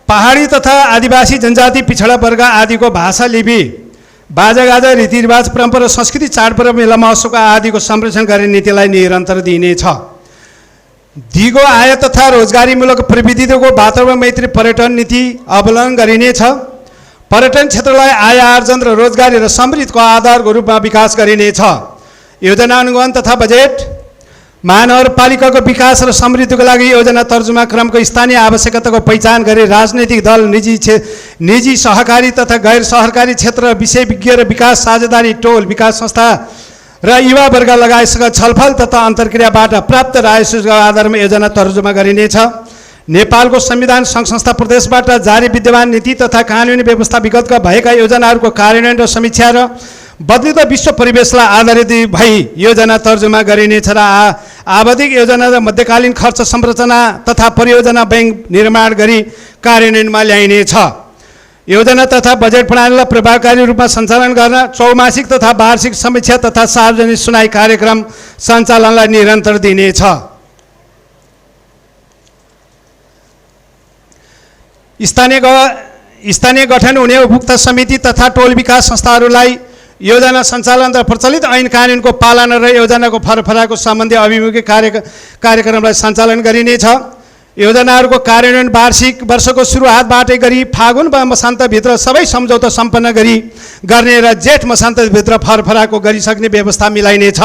पहाडी तथा आदिवासी जनजाति पिछडा वर्ग आदिको भाषा, लिपि, बाजागाजा, रीतिरिवाज, परम्परा, संस्कृति, चाडपर्व, मेला, महोत्सवको आदिको संरक्षण गर्ने नीतिलाई निरन्तर दिइनेछ। दिगो आय तथा रोजगारीमूलक प्रविधिको वातावरण मैत्री पर्यटन नीति अवलम्बन गरिनेछ। पर्यटन क्षेत्रलाई आय आर्जन र रोजगारी र समृद्धिको आधारको रूपमा विकास गरिनेछ। योजना अनुगमन तथा बजेट महानगरपालिकाको विकास र समृद्धिको लागि योजना तर्जुमा क्रमको स्थानीय आवश्यकताको पहिचान गरी राजनैतिक दल, निजी सहकारी तथा गैर सहकारी क्षेत्र, विषय विज्ञ र विकास साझेदारी टोल, विकास संस्था र युवा वर्ग लगायतसँग छलफल तथा अन्तर्क्रियाबाट प्राप्त राय सुझावको आधारमा योजना तर्जुमा गरिनेछ। नेपालको संविधान, सङ्घ संस्था, प्रदेशबाट जारी विद्यमान नीति तथा कानुनी व्यवस्था विगतका भएका योजनाहरूको कार्यान्वयन र समीक्षा र बदलिँदो विश्व परिवेशलाई आधारित भई योजना तर्जुमा गरिनेछ र आवधिक योजना र मध्यकालीन खर्च संरचना तथा परियोजना बैंक निर्माण गरी कार्यान्वयनमा ल्याइनेछ। योजना तथा बजेट प्रणालीलाई प्रभावकारी रूपमा सञ्चालन गर्न चौमासिक तथा वार्षिक समीक्षा तथा सार्वजनिक सुनाई कार्यक्रम सञ्चालनलाई निरन्तर दिनेछ। स्थानीय गठन हुने उपभोक्ता समिति तथा टोल विकास संस्थाहरूलाई योजना सञ्चालन र प्रचलित ऐन कानुनको पालना र योजनाको फरफराको सम्बन्धी अभिमुखी कार्यक्रमलाई सञ्चालन गरिनेछ। योजनाहरूको कार्यान्वयन वार्षिक वर्षको सुरुवातबाटै गरी फागुन वा मसान्तभित्र सबै सम्झौता सम्पन्न गर्ने र जेठ मसान्तभित्र फरफराको गरिसक्ने व्यवस्था मिलाइनेछ।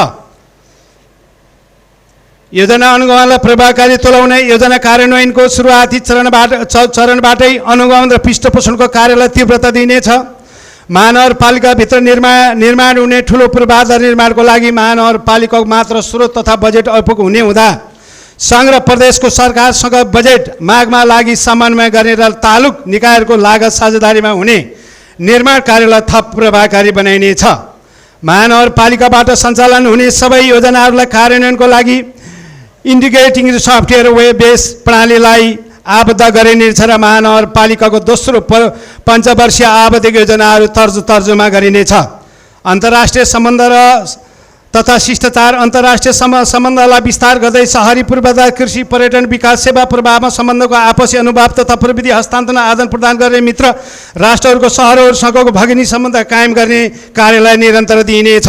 योजना अनुगमनलाई प्रभावकारी तुल्याउने योजना कार्यान्वयनको सुरुवाती चरणबाटै अनुगमन र पृष्ठपोषणको कार्यलाई तीव्रता दिइनेछ। महानगरपालिकाभित्र निर्माण हुने ठुलो पूर्वाधार निर्माणको लागि महानगरपालिकाको मात्र स्रोत तथा बजेट अपुग हुने हुँदा सङ्घ र प्रदेशको सरकारसँग बजेट मागमा लागि समन्वय गर्ने र तालुक निकायहरूको लागत साझेदारीमा हुने निर्माण कार्यलाई थप प्रभावकारी बनाइनेछ। महानगरपालिकाबाट सञ्चालन हुने सबै योजनाहरूलाई कार्यान्वयनको लागि इन्टिग्रेटिङ सफ्टवेयर वेब बेस प्रणालीलाई आबद्ध गरिनेछ र महानगरपालिकाको दोस्रो पञ्चवर्षीय आवधिक योजनाहरू तर्जुमा गरिनेछ। अन्तर्राष्ट्रिय सम्बन्ध तथा शिष्टाचार अन्तर्राष्ट्रिय सम्बन्धलाई विस्तार गर्दै शहरी पूर्वाधार कृषि पर्यटन विकास सेवा प्रभावमा सम्बन्धको आपसी अनुभाव तथा प्रविधि हस्तान्तरण आदान प्रदान गर्ने मित्र राष्ट्रहरूको सहरहरूसँगको भगिनी सम्बन्ध कायम गर्ने कार्यलाई निरन्तर दिइनेछ।